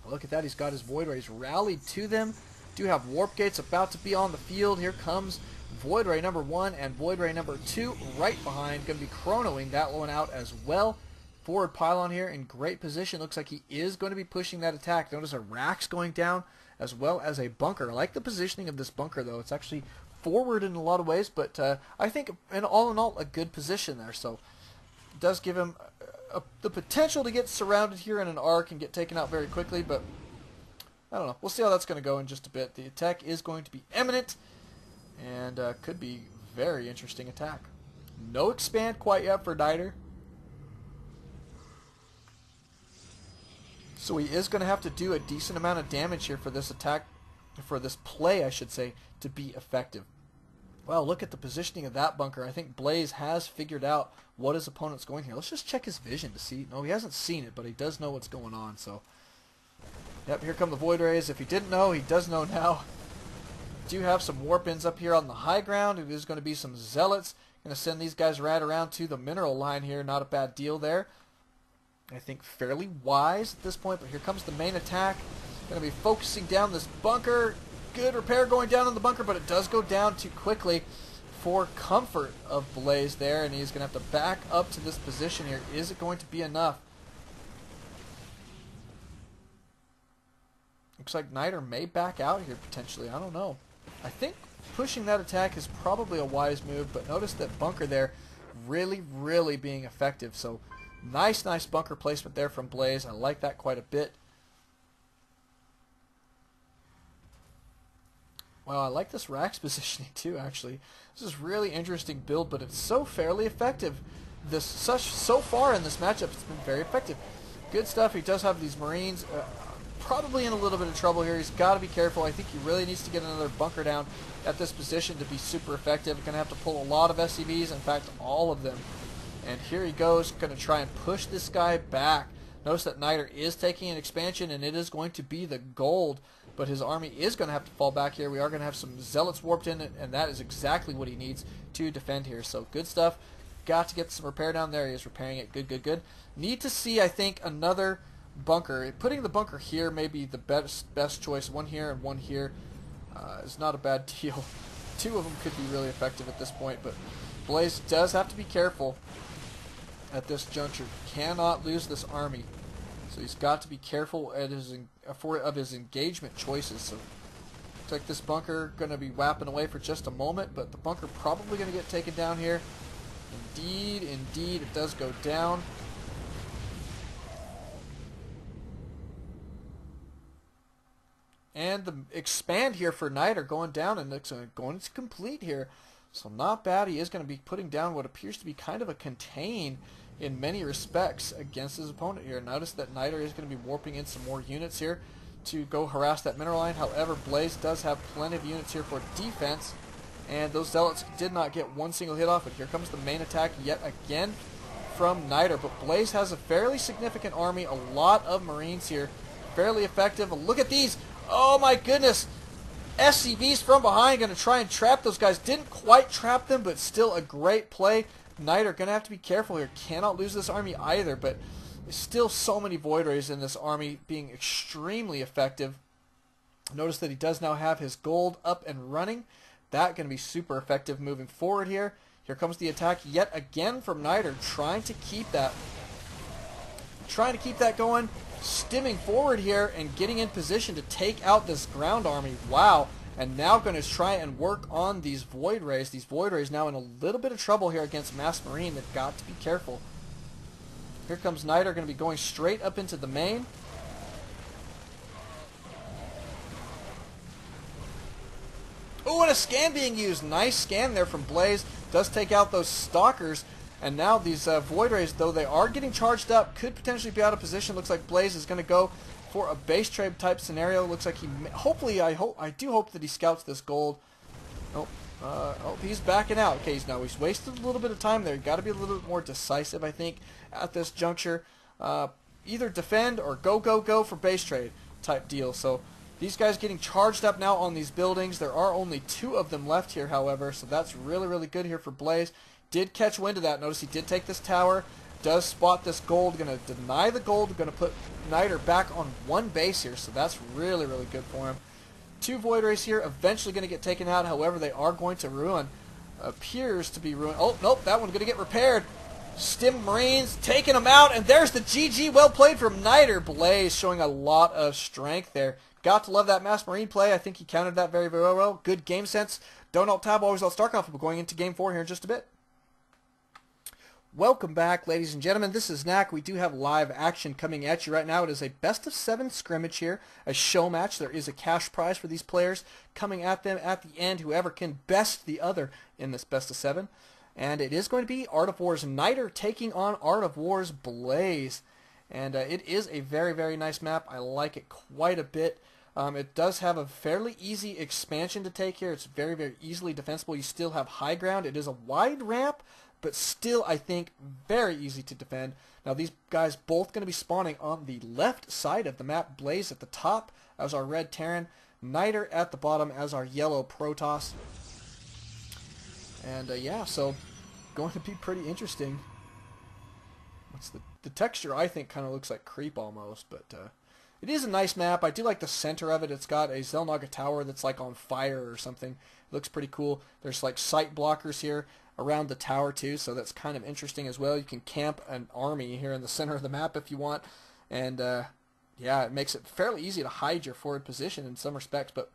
Look at that. He's got his Void Rays rallied to them. Do have Warp Gates about to be on the field. Here comes Void Ray number 1 and Void Ray number 2 right behind. Going to be chronoing that one out as well. Forward pylon here in great position. Looks like he is going to be pushing that attack. Notice a rack's going down as well as a bunker. I like the positioning of this bunker, though. It's actually forward in a lot of ways, but I think in all, a good position there. So it does give him the potential to get surrounded here in an arc and get taken out very quickly, but I don't know. We'll see how that's going to go in just a bit. The attack is going to be imminent and could be very interesting attack. No expand quite yet for Knightr. So he is going to have to do a decent amount of damage here for this attack, for this play, I should say, to be effective. Well, look at the positioning of that bunker. I think Blaze has figured out what his opponent's going here. Let's just check his vision to see. No, he hasn't seen it, but he does know what's going on. So, yep, here come the Void Rays. If he didn't know, he does know now. Do have some warp-ins up here on the high ground. It is going to be some Zealots. Going to send these guys right around to the mineral line here. Not a bad deal there. I think fairly wise at this point, but here comes the main attack. Going to be focusing down this bunker. good repair going down on the bunker, but it does go down too quickly for comfort of Blaze there, and he's going to have to back up to this position here. Is it going to be enough? Looks like Knightr may back out here potentially. I don't know. I think pushing that attack is probably a wise move, but notice that bunker there really, really being effective. So nice bunker placement there from Blaze. I like that quite a bit. Well, I like this Rax positioning too, actually. This is really interesting build, but it's so fairly effective. So far in this matchup, it's been very effective. Good stuff. He does have these Marines. Probably in a little bit of trouble here. He's got to be careful. I think he really needs to get another bunker down at this position to be super effective. Going to have to pull a lot of SCVs, in fact, all of them. And here he goes, going to try and push this guy back. Notice that Knightr is taking an expansion, and it is going to be the gold. But his army is going to have to fall back here. We are going to have some Zealots warped in it, and that is exactly what he needs to defend here. So good stuff. Got to get some repair down there. He is repairing it. Good. Need to see, I think, another bunker. Putting the bunker here may be the best choice. One here and one here is not a bad deal. Two of them could be really effective at this point, but Blaze does have to be careful at this juncture. Cannot lose this army. So he's got to be careful at his engagement choices. So looks like this bunker going to be whapping away for just a moment, but the bunker probably going to get taken down here. Indeed, it does go down. And the expand here for Knightr going down, and it's going to complete here. So not bad. He is going to be putting down what appears to be kind of a contain in many respects against his opponent here. Notice that Knightr is going to be warping in some more units here to go harass that mineral line. However, Blaze does have plenty of units here for defense, and those Zealots did not get one single hit off. But here comes the main attack yet again from Knightr. But Blaze has a fairly significant army, a lot of Marines here, fairly effective. Look at these! Oh my goodness! SCVs from behind, going to try and trap those guys. Didn't quite trap them, but still a great play. Knightr going to have to be careful here. Cannot lose this army either, but still so many Void Rays in this army, being extremely effective. Notice that he does now have his gold up and running. That going to be super effective moving forward here. Here comes the attack yet again from Knightr, trying to keep that going, stimming forward here and getting in position to take out this ground army. Wow. And now going to try and work on these Void Rays. These Void Rays now in a little bit of trouble here against Mass Marine. They've got to be careful. Here comes Knightr, going to be going straight up into the main. Oh, and a scan being used. Nice scan there from Blaze. Does take out those Stalkers. And now these Void Rays, though they are getting charged up, could potentially be out of position. Looks like Blaze is going to go for a base trade type scenario. Looks like he hopefully I do hope that he scouts this gold. Oh, he's backing out. Okay, he's wasted a little bit of time there. Got to be a little bit more decisive, I think, at this juncture. Either defend or go for base trade type deal. So these guys getting charged up now on these buildings. There are only 2 of them left here, however, so that's really good here for Blaze. Did catch wind of that. Notice he did take this tower. Does spot this gold. Going to deny the gold. Going to put Knightr back on 1 base here. So that's really good for him. 2 Void Rays here. Eventually going to get taken out. However, they are going to ruin. Appears to be ruined. Oh, nope. That one's going to get repaired. Stim Marines taking them out. And there's the GG. Well played from Knightr. Blaze showing a lot of strength there. Got to love that Mass Marine play. I think he countered that very well. Good game sense. Don't alt-tab, always alt-Starcraft. We're going into Game 4 here in just a bit. Welcome back, ladies and gentlemen. This is Knack. We do have live action coming at you right now. It is a best of 7 scrimmage here, a show match. There is a cash prize for these players coming at them at the end, whoever can best the other in this best of 7. And it is going to be Art of War's Knightr taking on Art of War's Blaze. And it is a very nice map. I like it quite a bit. It does have a fairly easy expansion to take here. It's very easily defensible. You still have high ground. It is a wide ramp, but still, I think, very easy to defend. Now, these guys both going to be spawning on the left side of the map. Blaze at the top as our red Terran. Knightr at the bottom as our yellow Protoss. And, yeah, so going to be pretty interesting. What's the texture, I think, kind of looks like creep almost, but It is a nice map. I do like the center of it. It's got a Xel'Naga tower that's like on fire or something. It looks pretty cool. There's like sight blockers here around the tower too, so that's kind of interesting as well. You can camp an army here in the center of the map if you want, and yeah, it makes it fairly easy to hide your forward position in some respects. But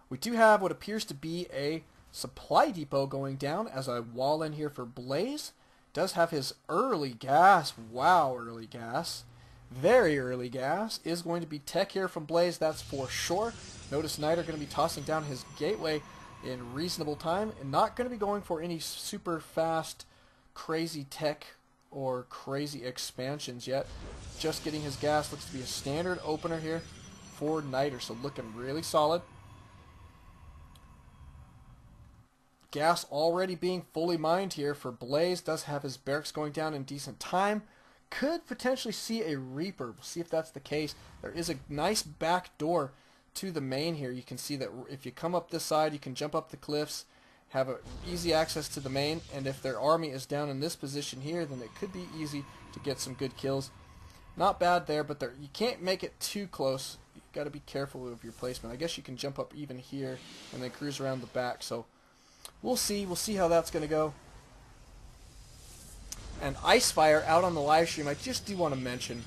we do have what appears to be a supply depot going down as I wall in here for Blaze. Does have his early gas. Wow, early gas. Very early gas. Is going to be tech here from Blaze, that's for sure. Notice AoWKnighter going to be tossing down his gateway in reasonable time, and not going to be going for any super fast, crazy tech or crazy expansions yet. Just getting his gas. Looks to be a standard opener here for AoWKnighter, so looking really solid. Gas already being fully mined here for Blaze. Does have his barracks going down in decent time. Could potentially see a Reaper. We'll see if that's the case. There is a nice back door to the main here. You can see that if you come up this side, you can jump up the cliffs, have easy access to the main, and if their army is down in this position here, then it could be easy to get some good kills. Not bad there, but you can't make it too close. You got to be careful of your placement. I guess you can jump up even here and then cruise around the back. So we'll see. We'll see how that's going to go. And Icefire out on the live stream, I just do want to mention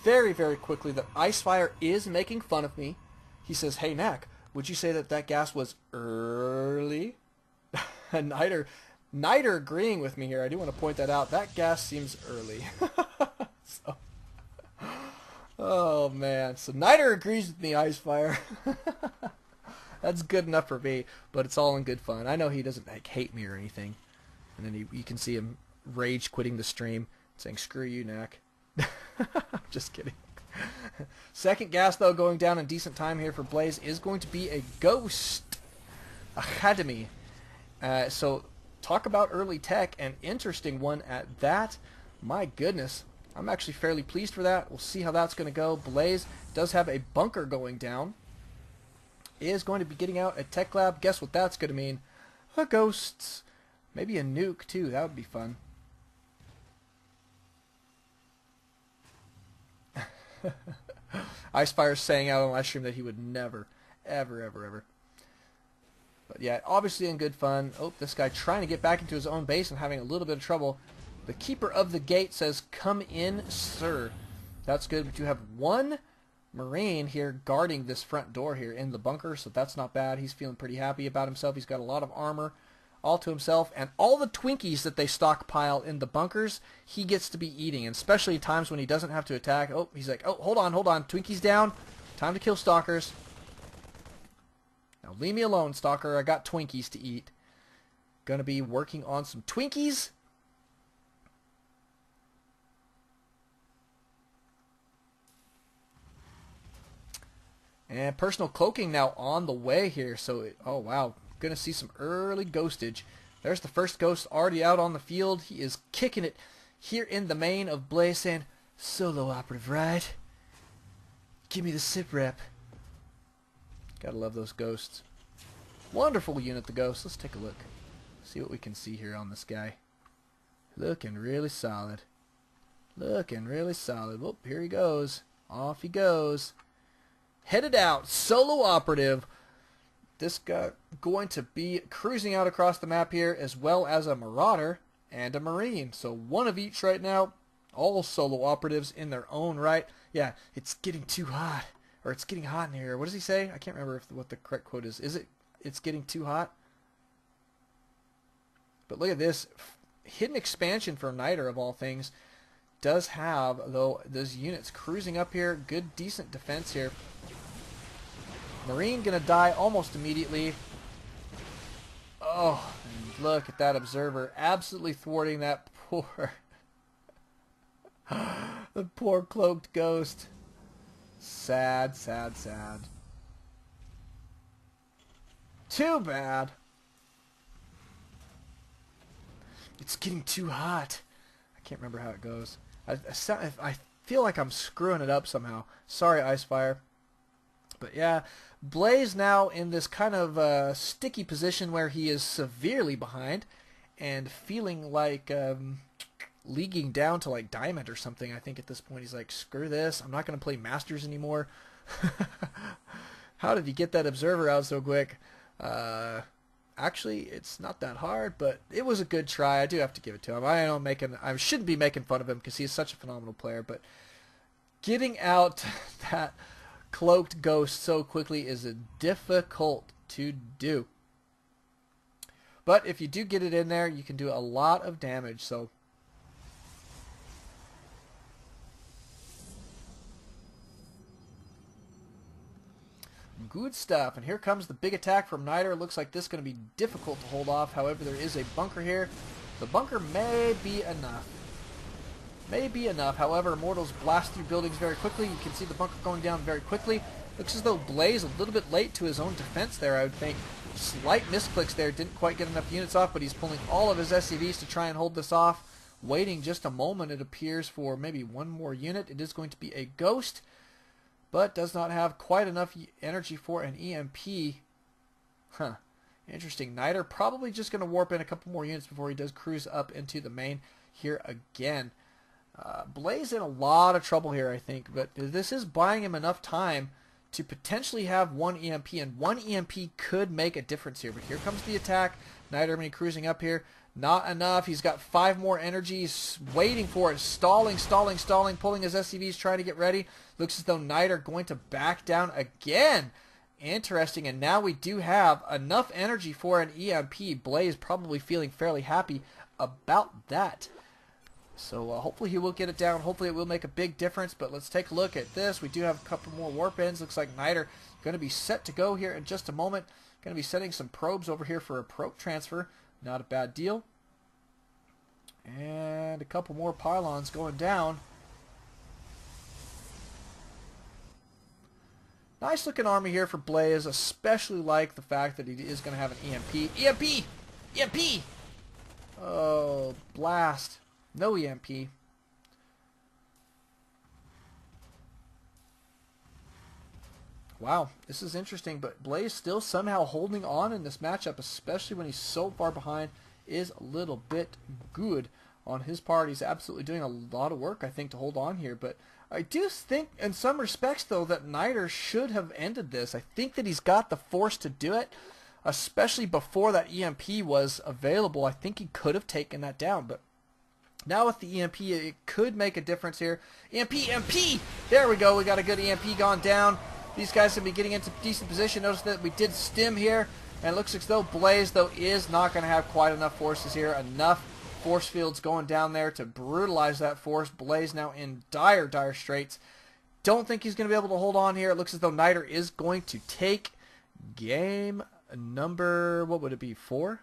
very, very quickly that Icefire is making fun of me. He says, "Hey, Knack, would you say that that gas was early?" And AoWKnighter agreeing with me here. I do want to point that out. That gas seems early. So, oh, man. So AoWKnighter agrees with me, Icefire. That's good enough for me, but it's all in good fun. I know he doesn't like hate me or anything. And then you can see him rage quitting the stream, saying, "Screw you, Knack." Just kidding. Second gas, though, going down in decent time here for Blaze is going to be a Ghost Academy. So talk about early tech, an interesting one at that. My goodness, I'm actually fairly pleased for that. We'll see how that's going to go. Blaze does have a bunker going down. Is going to be getting out a tech lab. Guess what that's going to mean? A ghost. Maybe a nuke, too. That would be fun. Icefire's saying out on the live stream that he would never, ever. But yeah, obviously in good fun. Oh, this guy trying to get back into his own base and having a little bit of trouble. The keeper of the gate says, "Come in, sir." That's good. We do have one Marine here guarding this front door here in the bunker, so that's not bad. He's feeling pretty happy about himself. He's got a lot of armor all to himself, and all the Twinkies that they stockpile in the bunkers, he gets to be eating, and especially times when he doesn't have to attack. Oh, he's like, "Oh, hold on, Twinkies down. Time to kill stalkers. Now leave me alone, stalker. I got Twinkies to eat." Gonna be working on some Twinkies. And personal cloaking now on the way here. So, oh wow, gonna see some early ghostage. There's the first ghost already out on the field. He is kicking it here in the main of Blaze, saying, "Solo operative, right? Give me the sip rep." Gotta love those ghosts. Wonderful unit, the ghost. Let's take a look. See what we can see here on this guy. Looking really solid. Looking really solid. Whoop, here he goes. Off he goes. Headed out. Solo operative. This guy going to be cruising out across the map here, as well as a Marauder and a Marine. So one of each right now. All solo operatives in their own right. Yeah, it's getting too hot. Or it's getting hot in here. What does he say? I can't remember what the correct quote is. Is it, "It's getting too hot"? But look at this. Hidden expansion for AoWKnighter, of all things. Does have, though, those units cruising up here. Good, decent defense here. Marine going to die almost immediately. Oh, and look at that observer. Absolutely thwarting that poor... the poor cloaked ghost. Sad, sad, sad. Too bad. It's getting too hot. I can't remember how it goes. I feel like I'm screwing it up somehow. Sorry, Icefire. But yeah, Blaze now in this kind of sticky position where he is severely behind and feeling like leaguing down to like Diamond or something. I think at this point he's like, screw this. I'm not going to play Masters anymore. How did he get that Observer out so quick? Actually, it's not that hard, but it was a good try. I do have to give it to him. I shouldn't be making fun of him because he's such a phenomenal player, but getting out that cloaked ghost so quickly is difficult to do. But if you do get it in there, you can do a lot of damage. So good stuff. And here comes the big attack from AoWKnighter. Looks like this is going to be difficult to hold off. However, there is a bunker here. The bunker may be enough. However, Immortals blast through buildings very quickly. You can see the bunker going down very quickly. Looks as though Blaze a little bit late to his own defense there, I would think. Slight misclicks there. Didn't quite get enough units off, but he's pulling all of his SCVs to try and hold this off. Waiting just a moment, it appears, for maybe one more unit. It is going to be a Ghost, but does not have quite enough energy for an EMP. Huh. Interesting. AoWKnighter probably just going to warp in a couple more units before he does cruise up into the main here again. Blaze in a lot of trouble here, I think, but this is buying him enough time to potentially have one EMP, and one EMP could make a difference here. But here comes the attack. AoWKnighter cruising up here. Not enough. He's got 5 more energies, waiting for it, stalling, pulling his SCVs, trying to get ready. Looks as though AoWKnighter going to back down again. Interesting, and now we do have enough energy for an EMP. Blaze probably feeling fairly happy about that. So hopefully he will get it down. Hopefully it will make a big difference. But let's take a look at this. We do have a couple more warp ends. Looks like AoWKnighter going to be set to go here in just a moment. Going to be sending some probes over here for a probe transfer. Not a bad deal. And a couple more pylons going down. Nice looking army here for Blaze. Especially like the fact that he is going to have an EMP. EMP! EMP! Oh, blast. No EMP. Wow, this is interesting, but Blaze still somehow holding on in this matchup, especially when he's so far behind, is a little bit good on his part. He's absolutely doing a lot of work, I think, to hold on here, but I do think, in some respects, though, that AoWKnighter should have ended this. I think that he's got the force to do it, especially before that EMP was available. I think he could have taken that down, but now with the EMP, it could make a difference here. EMP, EMP! There we go. We got a good EMP gone down. These guys will be getting into decent position. Notice that we did stim here. And it looks as though Blaze, though, is not going to have quite enough forces here. Enough force fields going down there to brutalize that force. Blaze now in dire, dire straits. Don't think he's going to be able to hold on here. It looks as though AoWKnighter is going to take game number, what would it be, 4?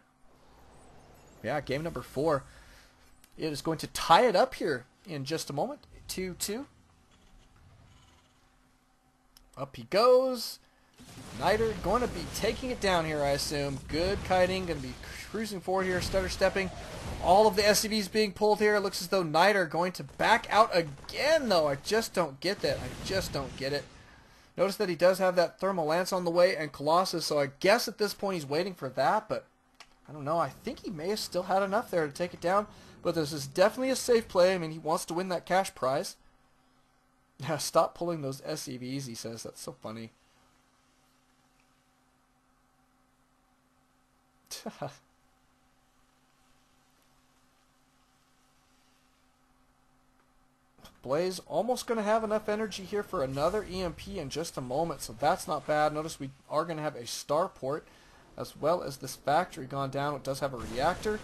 Yeah, game number 4. It is going to tie it up here in just a moment. 2-2. Up he goes. AoWKnighter going to be taking it down here, I assume. Good kiting. Going to be cruising forward here, stutter stepping. All of the SCVs being pulled here. It looks as though AoWKnighter going to back out again, though. I just don't get that. I just don't get it. Notice that he does have that Thermal Lance on the way and Colossus, so I guess at this point he's waiting for that, but I don't know. I think he may have still had enough there to take it down. But this is definitely a safe play. I mean, he wants to win that cash prize. Yeah, stop pulling those SCVs, he says. That's so funny. Blaze almost going to have enough energy here for another EMP in just a moment, so that's not bad. Notice we are going to have a starport, as well as this factory gone down. It does have a reactor.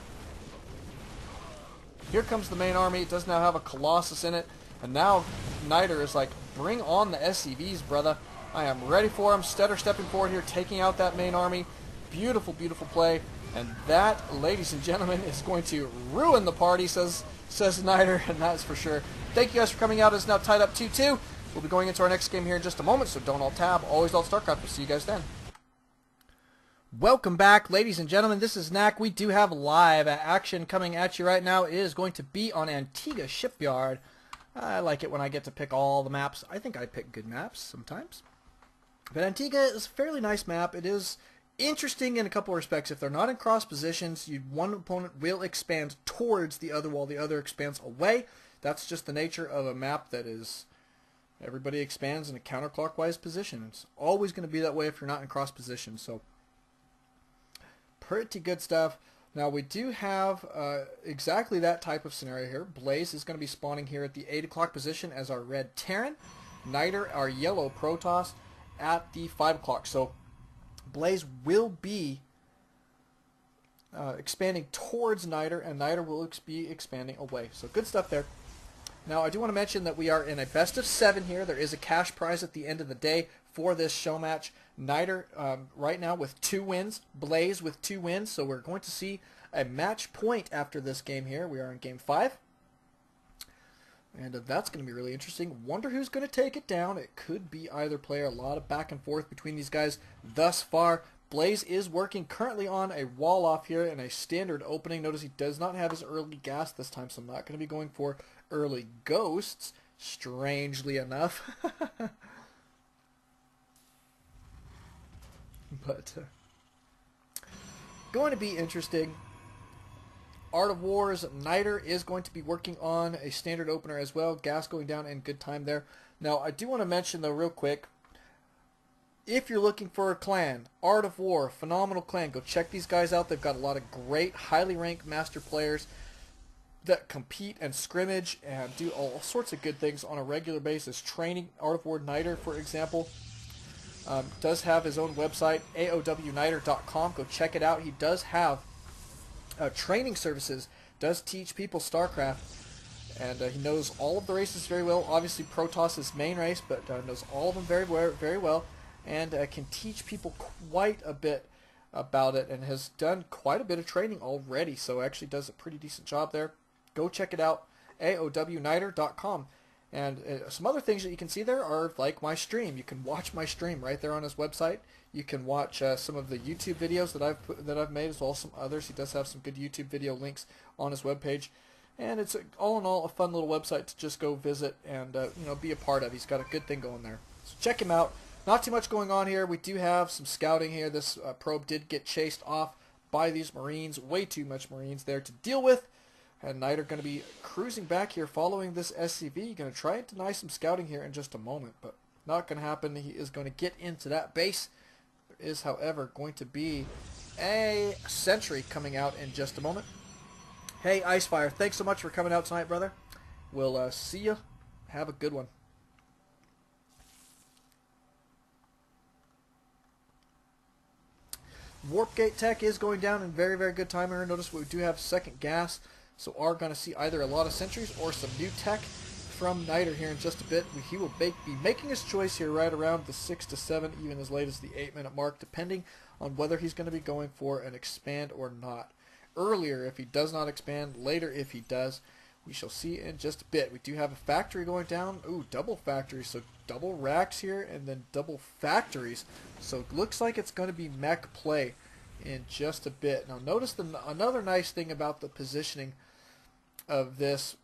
Here comes the main army. It does now have a Colossus in it. And now AoWKnighter is like, bring on the SCVs, brother. I am ready for him. Stutter stepping forward here, taking out that main army. Beautiful, beautiful play. And that, ladies and gentlemen, is going to ruin the party, says AoWKnighter, and that's for sure. Thank you guys for coming out. It's now tied up 2-2. We'll be going into our next game here in just a moment, so don't alt-tab. Always alt-Starcraft. We'll see you guys then. Welcome back, ladies and gentlemen. This is Knack. We do have live action coming at you right now. It is going to be on Antigua Shipyard. I like it when I get to pick all the maps. I think I pick good maps sometimes. But Antigua is a fairly nice map. It is Interesting in a couple of respects. If they're not in cross positions, one opponent will expand towards the other while the other expands away. That's just the nature of a map that is everybody expands in a counterclockwise position. It's always going to be that way if you're not in cross position. So pretty good stuff. Now we do have exactly that type of scenario here. Blaze is going to be spawning here at the 8 o'clock position as our red Terran. Knightr, our yellow Protoss, at the 5 o'clock. So Blaze will be expanding towards Knightr, and Knightr will be expanding away. So good stuff there. Now I do want to mention that we are in a best of 7 here. There is a cash prize at the end of the day for this show match. Knightr right now with 2 wins, Blaze with 2 wins. So we're going to see a match point after this game here. We are in game 5. And that's going to be really interesting. Wonder who's going to take it down. It could be either player. A lot of back and forth between these guys thus far. Blaze is working currently on a wall off here in a standard opening. Notice he does not have his early gas this time, so I'm not going to be going for early ghosts, strangely enough. But going to be interesting. Art of War's Knightr is going to be working on a standard opener as well. Gas going down and good time there. Now, I do want to mention, though, real quick, if you're looking for a clan, Art of War, phenomenal clan. Go check these guys out. They've got a lot of great, highly ranked master players that compete and scrimmage and do all sorts of good things on a regular basis. Training, Art of War Knightr, for example, does have his own website, AoWKnighter.com. Go check it out. He does have training services, does teach people Starcraft, and he knows all of the races very well. Obviously Protoss is main race, but knows all of them very well, and can teach people quite a bit about it, and has done quite a bit of training already, so actually does a pretty decent job there. Go check it out, AoWKnighter.com. And some other things that you can see there are like my stream. You can watch my stream right there on his website. You can watch some of the YouTube videos that I've made, as well as some others. He does have some good YouTube video links on his webpage, and it's all in all a fun little website to just go visit and be a part of. He's got a good thing going there. So check him out. Not too much going on here. We do have some scouting here. This probe did get chased off by these Marines. Way too much Marines there to deal with. And Knightr going to be cruising back here following this SCV. Going to try and deny some scouting here in just a moment, but not going to happen. He is going to get into that base. There is, however, going to be a sentry coming out in just a moment. Hey, Icefire, thanks so much for coming out tonight, brother. We'll see you. Have a good one. Warp Gate Tech is going down in very good time here. Notice we do have second gas. So are going to see either a lot of sentries or some new tech from Knightr here in just a bit. He will be making his choice here right around the 6 to 7, even as late as the 8-minute mark, depending on whether he's going to be going for an expand or not. Earlier if he does not expand, later if he does. We shall see in just a bit. We do have a factory going down. Ooh, double factories. So double racks here and then double factories. So it looks like it's going to be mech play in just a bit. Now notice another nice thing about the positioning of these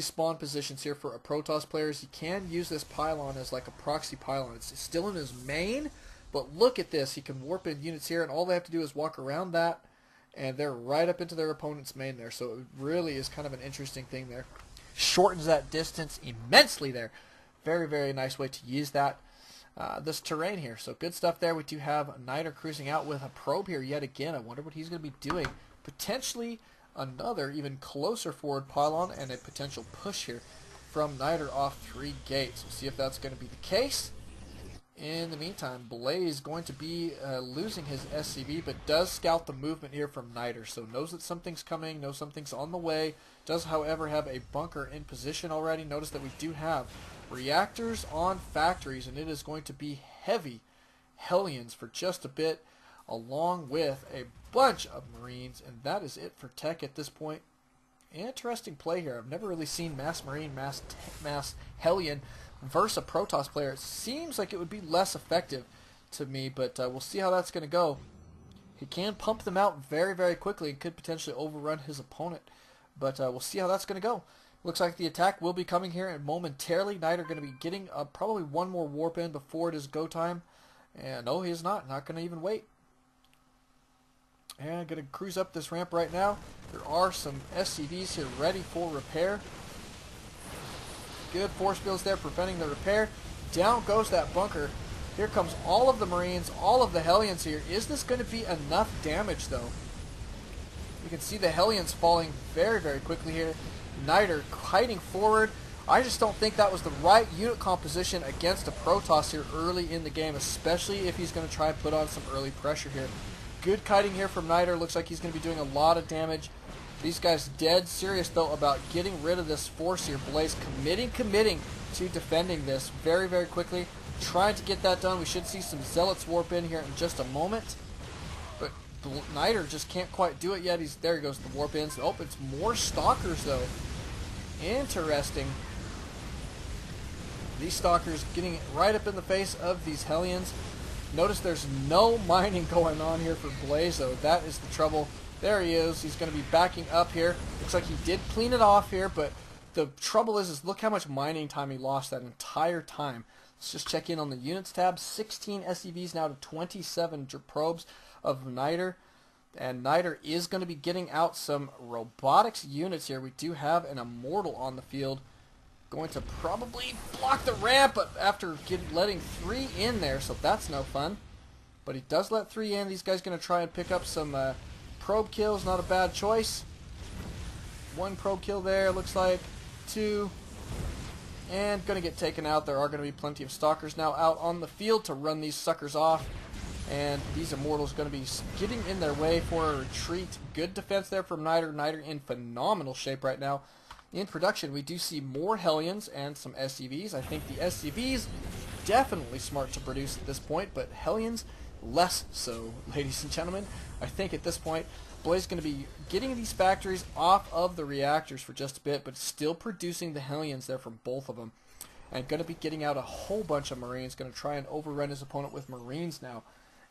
spawn positions here for a Protoss player is you can use this pylon as like a proxy pylon. It's still in his main, but look at this. He can warp in units here, and all they have to do is walk around that, and they're right up into their opponent's main there. So it really is kind of an interesting thing there. Shortens that distance immensely there. Very nice way to use that. This terrain here. So good stuff there. We do have Knightr cruising out with a probe here yet again. I wonder what he's going to be doing. Potentially another even closer forward pylon and a potential push here from Knightr off 3 gates. We'll see if that's going to be the case. In the meantime, Blaze going to be losing his SCV, but does scout the movement here from Knightr. So knows that something's coming, knows something's on the way. Does, however, have a bunker in position already. Notice that we do have reactors on factories, and it is going to be heavy Hellions for just a bit, along with a bunch of Marines, and that is it for tech at this point. Interesting play here. I've never really seen mass Marine, mass Hellion versus a Protoss player. It seems like it would be less effective to me, but we'll see how that's going to go. He can pump them out very quickly and could potentially overrun his opponent, but we'll see how that's going to go. Looks like the attack will be coming here and momentarily. Knightr going to be getting probably one more warp in before it is go time. And no, he is not going to even wait. And going to cruise up this ramp right now. There are some SCVs here ready for repair. Good force fields there preventing the repair. Down goes that bunker. Here comes all of the Marines, all of the Hellions here. Is this going to be enough damage, though? You can see the Hellions falling very, very quickly here. Knightr hiding forward. I just don't think that was the right unit composition against a Protoss here early in the game, especially if he's going to try and put on some early pressure here. Good kiting here from Knightr. Looks like he's going to be doing a lot of damage. These guys dead serious, though, about getting rid of this force here. Blaze committing to defending this very, very quickly. Trying to get that done. We should see some Zealots warp in here in just a moment. But Knightr just can't quite do it yet. There he goes, the warp ins. Oh, it's more Stalkers, though. Interesting. These Stalkers getting right up in the face of these Hellions. Notice there's no mining going on here for Blaze, though. That is the trouble. There he is. He's going to be backing up here. Looks like he did clean it off here, but the trouble is look how much mining time he lost that entire time. Let's just check in on the units tab. 16 SCVs now to 27 probes of Knightr. And Knightr is going to be getting out some robotics units here. We do have an Immortal on the field. Going to probably block the ramp, but after letting 3 in there, so that's no fun. But he does let 3 in. These guys going to try and pick up some probe kills. Not a bad choice. 1 probe kill there, looks like. 2. And going to get taken out. There are going to be plenty of Stalkers now out on the field to run these suckers off. And these Immortals going to be getting in their way for a retreat. Good defense there from Knightr. Knightr in phenomenal shape right now. In production, we do see more Hellions and some SCVs. I think the SCVs definitely smart to produce at this point, but Hellions less so, ladies and gentlemen. I think at this point, Blaze is going to be getting these factories off of the reactors for just a bit, but still producing the Hellions there from both of them. And going to be getting out a whole bunch of Marines. Going to try and overrun his opponent with Marines now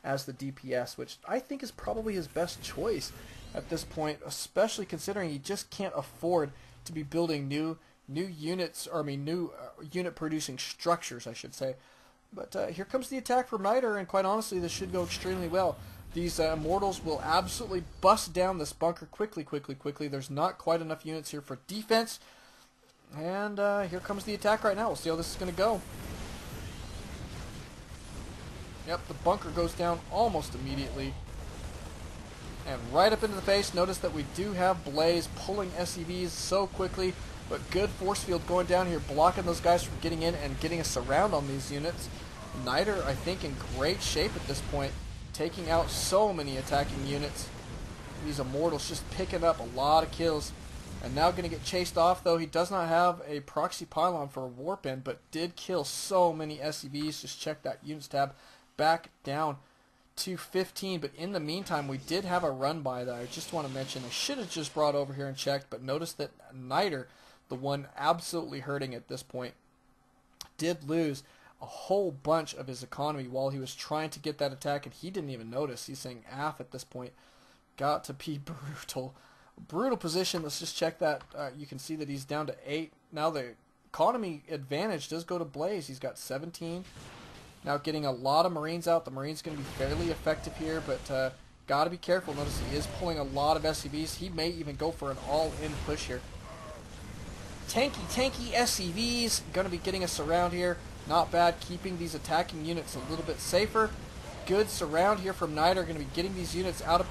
as the DPS, which I think is probably his best choice at this point, especially considering he just can't afford to be building new units, or I mean new unit producing structures, I should say. But here comes the attack from Knightr, and quite honestly, this should go extremely well. These Immortals will absolutely bust down this bunker quickly. There's not quite enough units here for defense. And here comes the attack right now. We'll see how this is going to go. Yep, the bunker goes down almost immediately. And right up into the face. Notice that we do have Blaze pulling SCVs so quickly. But good force field going down here, blocking those guys from getting in and getting a surround on these units. Knightr, I think, in great shape at this point. Taking out so many attacking units. These Immortals just picking up a lot of kills. And now going to get chased off, though. He does not have a proxy pylon for a warp in, but did kill so many SCVs. Just check that units tab. Back down to 15. But in the meantime, we did have a run by that I just want to mention. I should have just brought over here and checked, but notice that Knightr, the one absolutely hurting at this point, did lose a whole bunch of his economy while he was trying to get that attack, and he didn't even notice. He's saying AF at this point. Got to be brutal. Brutal position. Let's just check that. You can see that he's down to 8. Now the economy advantage does go to Blaze. He's got 17. Now getting a lot of Marines out. The Marines going to be fairly effective here, but got to be careful. Notice he is pulling a lot of SCVs. He may even go for an all-in push here. Tanky SCVs. Going to be getting a surround here. Not bad. Keeping these attacking units a little bit safer. Good surround here from Knightr. Going to be getting these units out of,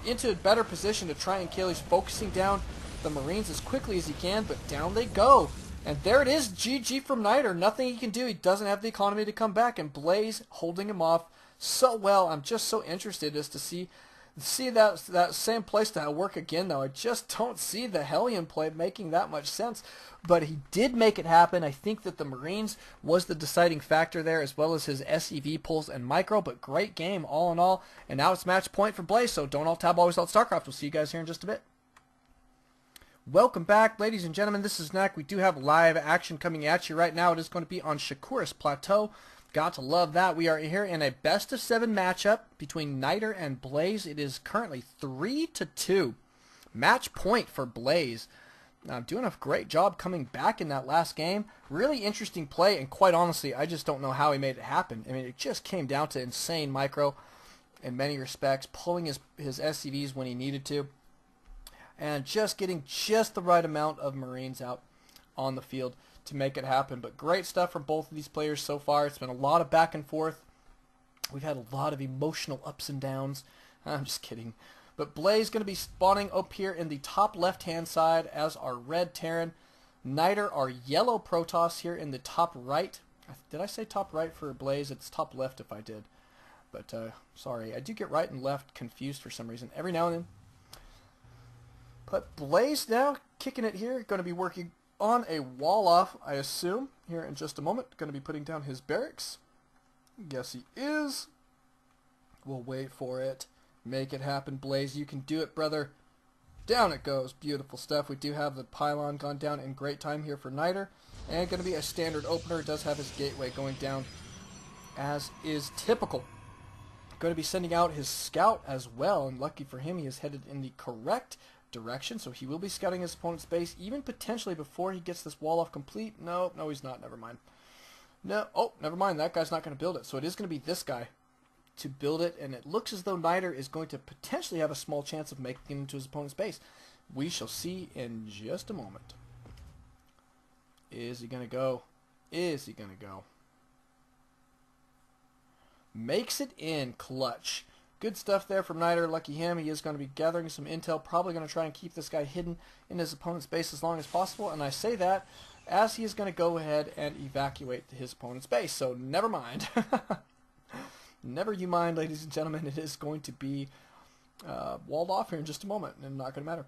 into a better position to try and kill. He's focusing down the Marines as quickly as he can, but down they go. And there it is. GG from Knightr. Nothing he can do. He doesn't have the economy to come back, and Blaze holding him off so well. I'm just so interested as to see that same play style work again, though. I just don't see the Hellion play making that much sense. But he did make it happen. I think that the Marines was the deciding factor there, as well as his SCV pulls and micro. But great game all in all. And now it's match point for Blaze. So don't all tab, always alt Starcraft. We'll see you guys here in just a bit. Welcome back, ladies and gentlemen. This is Knack. We do have live action coming at you right now. It is going to be on Shakuris Plateau. Got to love that. We are here in a best-of-7 matchup between Knightr and Blaze. It is currently 3-2. Match point for Blaze. Doing a great job coming back in that last game. Really interesting play, and quite honestly, I just don't know how he made it happen. I mean, it just came down to insane micro. in many respects, pulling his SCVs when he needed to, and just getting just the right amount of Marines out on the field to make it happen. But great stuff from both of these players so far. It's been a lot of back and forth. We've had a lot of emotional ups and downs. I'm just kidding. But Blaze going to be spawning up here in the top left-hand side as our red Terran. Knightr, our yellow Protoss, here in the top right. Did I say top right for Blaze? It's top left if I did. But sorry, I do get right and left confused for some reason every now and then. But Blaze now kicking it here. Going to be working on a wall off, I assume, here in just a moment. Going to be putting down his barracks. Yes, he is. We'll wait for it. Make it happen, Blaze. You can do it, brother. Down it goes. Beautiful stuff. We do have the pylon gone down in great time here for Knightr. And going to be a standard opener. It does have his gateway going down as is typical. Going to be sending out his scout as well. And lucky for him, he is headed in the correct direction. So he will be scouting his opponent's base even potentially before he gets this wall off complete. No, he's not. Never mind. No, oh, never mind. That guy's not going to build it. So it is going to be this guy to build it, and it looks as though Knightr is going to potentially have a small chance of making it into his opponent's base. We shall see in just a moment. Is he going to go? Is he going to go? Makes it in. Clutch. Good stuff there from Knightr. Lucky him. He is going to be gathering some intel. Probably going to try and keep this guy hidden in his opponent's base as long as possible. And I say that as he is going to go ahead and evacuate his opponent's base. So never mind. Never you mind, ladies and gentlemen. It is going to be walled off here in just a moment, and not going to matter.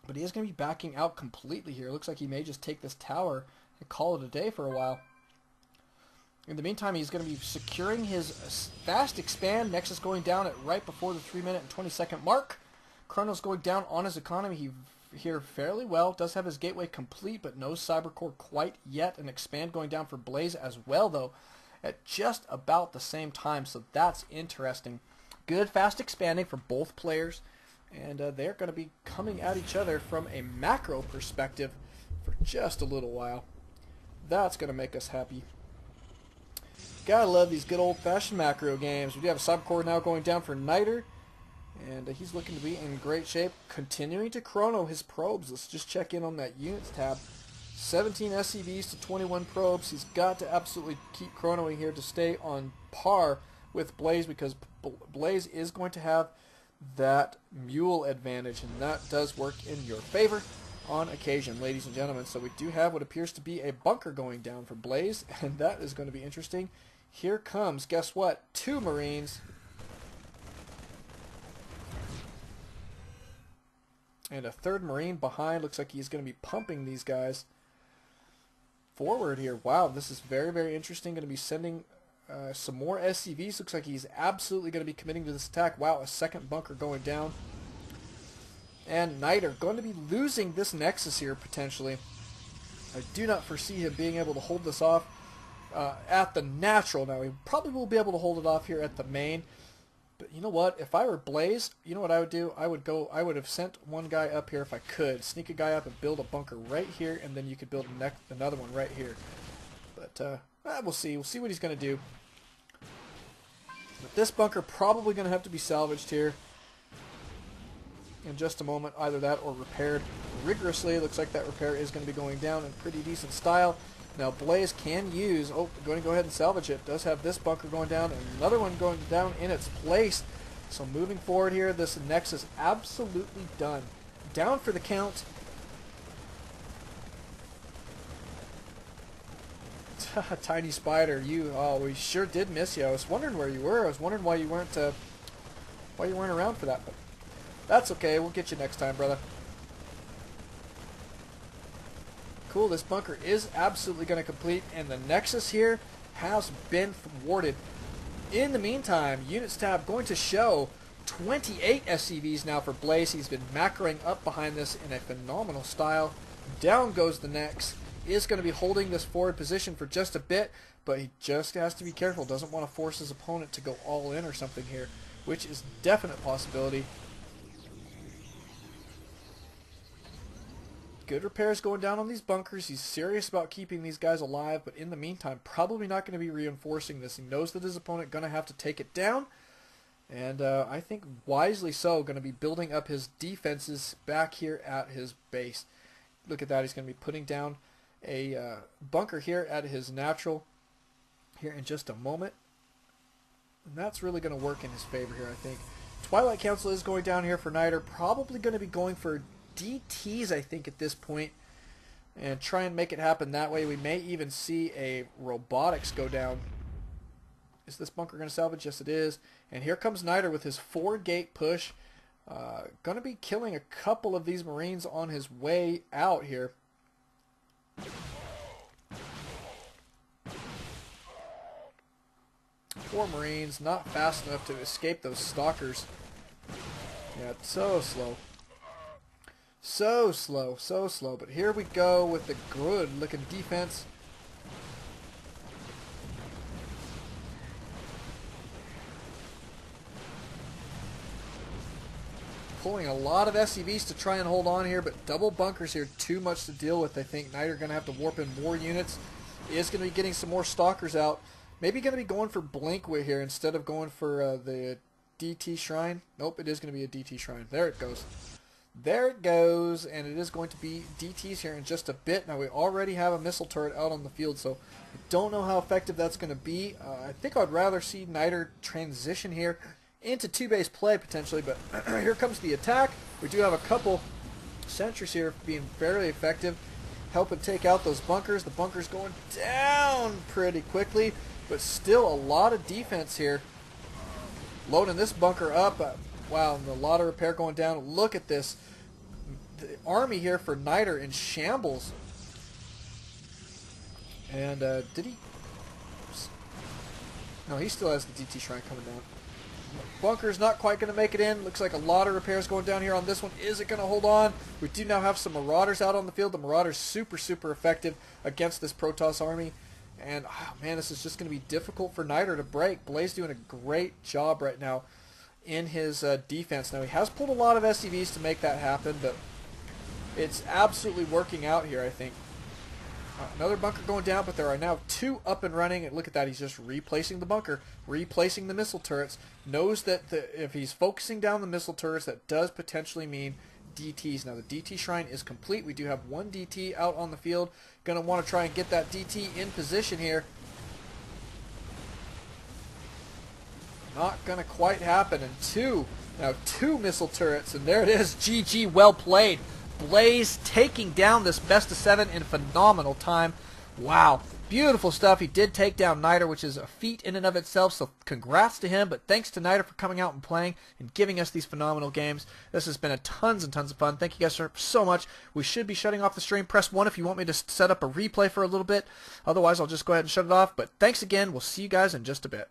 But he is going to be backing out completely here. It looks like he may just take this tower and call it a day for a while. In the meantime, he's going to be securing his fast expand. Nexus going down at right before the 3-minute and 20-second mark. Chrono's going down on his economy. He here fairly well. Does have his gateway complete, but no cybercore quite yet. An expand going down for Blaze as well, though, at just about the same time. So that's interesting. Good fast expanding for both players. And they're going to be coming at each other from a macro perspective for just a little while. That's going to make us happy. Gotta love these good old-fashioned macro games. We do have a cybercore now going down for Knightr. And he's looking to be in great shape. Continuing to chrono his probes. Let's just check in on that units tab. 17 SCVs to 21 probes. He's got to absolutely keep chronoing here to stay on par with Blaze, because Blaze is going to have that mule advantage, and that does work in your favor on occasion, ladies and gentlemen. So we do have what appears to be a bunker going down for Blaze, and that is going to be interesting. Here comes, guess what, 2 Marines. And a 3rd Marine behind. Looks like he's going to be pumping these guys forward here. Wow, this is very, very interesting. Going to be sending some more SCVs. Looks like he's absolutely going to be committing to this attack. Wow, a 2nd bunker going down. And Knightr going to be losing this Nexus here, potentially. I do not foresee him being able to hold this off at the natural. Now, he probably will be able to hold it off here at the main. But you know what? If I were Blaze, you know what I would do? I would have sent one guy up here if I could. Sneak a guy up and build a bunker right here, and then you could build another one right here. But we'll see. We'll see what he's going to do. But this bunker probably going to have to be salvaged here in just a moment. Either that or repaired rigorously. Looks like that repair is going to be going down in pretty decent style. Now Blaze can use, going to go ahead and salvage it. Does have this bunker going down and another one going down in its place. So moving forward here, this Nexus absolutely done. Down for the count. Tiny Spider, we sure did miss you. I was wondering where you were. I was wondering why you weren't around for that. But that's okay. We'll get you next time, brother. Cool, this bunker is absolutely going to complete, and the Nexus here has been thwarted. In the meantime, Units tab going to show 28 SCVs now for Blaze. He's been macroing up behind this in a phenomenal style. Down goes the Nex. Is going to be holding this forward position for just a bit, but he just has to be careful. Doesn't want to force his opponent to go all in or something here, which is a definite possibility. Good repairs going down on these bunkers. He's serious about keeping these guys alive, but in the meantime, probably not going to be reinforcing this. He knows that his opponent going to have to take it down, And I think wisely so, going to be building up his defenses back here at his base. Look at that. He's going to be putting down a bunker here at his natural here in just a moment. And that's really going to work in his favor here, I think. Twilight Council is going down here for Niter. Probably going to be going for DTs, I think, at this point. And try and make it happen that way. We may even see a robotics go down. Is this bunker going to salvage? Yes, it is. And here comes Niter with his 4-gate push. Going to be killing a couple of these Marines on his way out here. 4 Marines, not fast enough to escape those stalkers. Yeah, it's so slow. So slow, so slow. But here we go with the good looking defense. Pulling a lot of SCVs to try and hold on here, but double bunkers here, too much to deal with. I think Niter going to have to warp in more units. He is going to be getting some more stalkers out. Maybe going to be going for Blinkwit here instead of going for the DT Shrine. Nope, it is going to be a DT Shrine. There it goes. There it goes, and it is going to be DTs here in just a bit. Now, we already have a missile turret out on the field, so I don't know how effective that's going to be. I think I'd rather see Niter transition here into 2-base play, potentially, but here comes the attack. We do have a couple sentries here being fairly effective, helping take out those bunkers. The bunkers going down pretty quickly, but still a lot of defense here. Loading this bunker up. Wow, and a lot of repair going down. Look at this. The army here for Niter in shambles. And did he? No, he still has the DT Shrine coming down. Bunker's not quite going to make it in. Looks like a lot of repairs going down here on this one. Is it going to hold on? We do now have some Marauders out on the field. The Marauders super, super effective against this Protoss army. And, oh man, this is just going to be difficult for Niter to break. Blaze doing a great job right now in his defense. Now, he has pulled a lot of SCVs to make that happen, but it's absolutely working out here, I think. Another bunker going down, but there are now 2 up and running. And look at that, he's just replacing the bunker, replacing the missile turrets. Knows that if he's focusing down the missile turrets, that does potentially mean DTs. Now, the DT Shrine is complete. We do have 1 DT out on the field. Going to want to try and get that DT in position here. Not going to quite happen. And now 2 missile turrets, and there it is. GG, well played. Blaze taking down this best of 7 in phenomenal time. Wow, beautiful stuff. He did take down Niter, which is a feat in and of itself, so congrats to him. But thanks to Niter for coming out and playing and giving us these phenomenal games. This has been tons and tons of fun. Thank you guys so much. We should be shutting off the stream. Press 1 if you want me to set up a replay for a little bit. Otherwise, I'll just go ahead and shut it off. But thanks again. We'll see you guys in just a bit.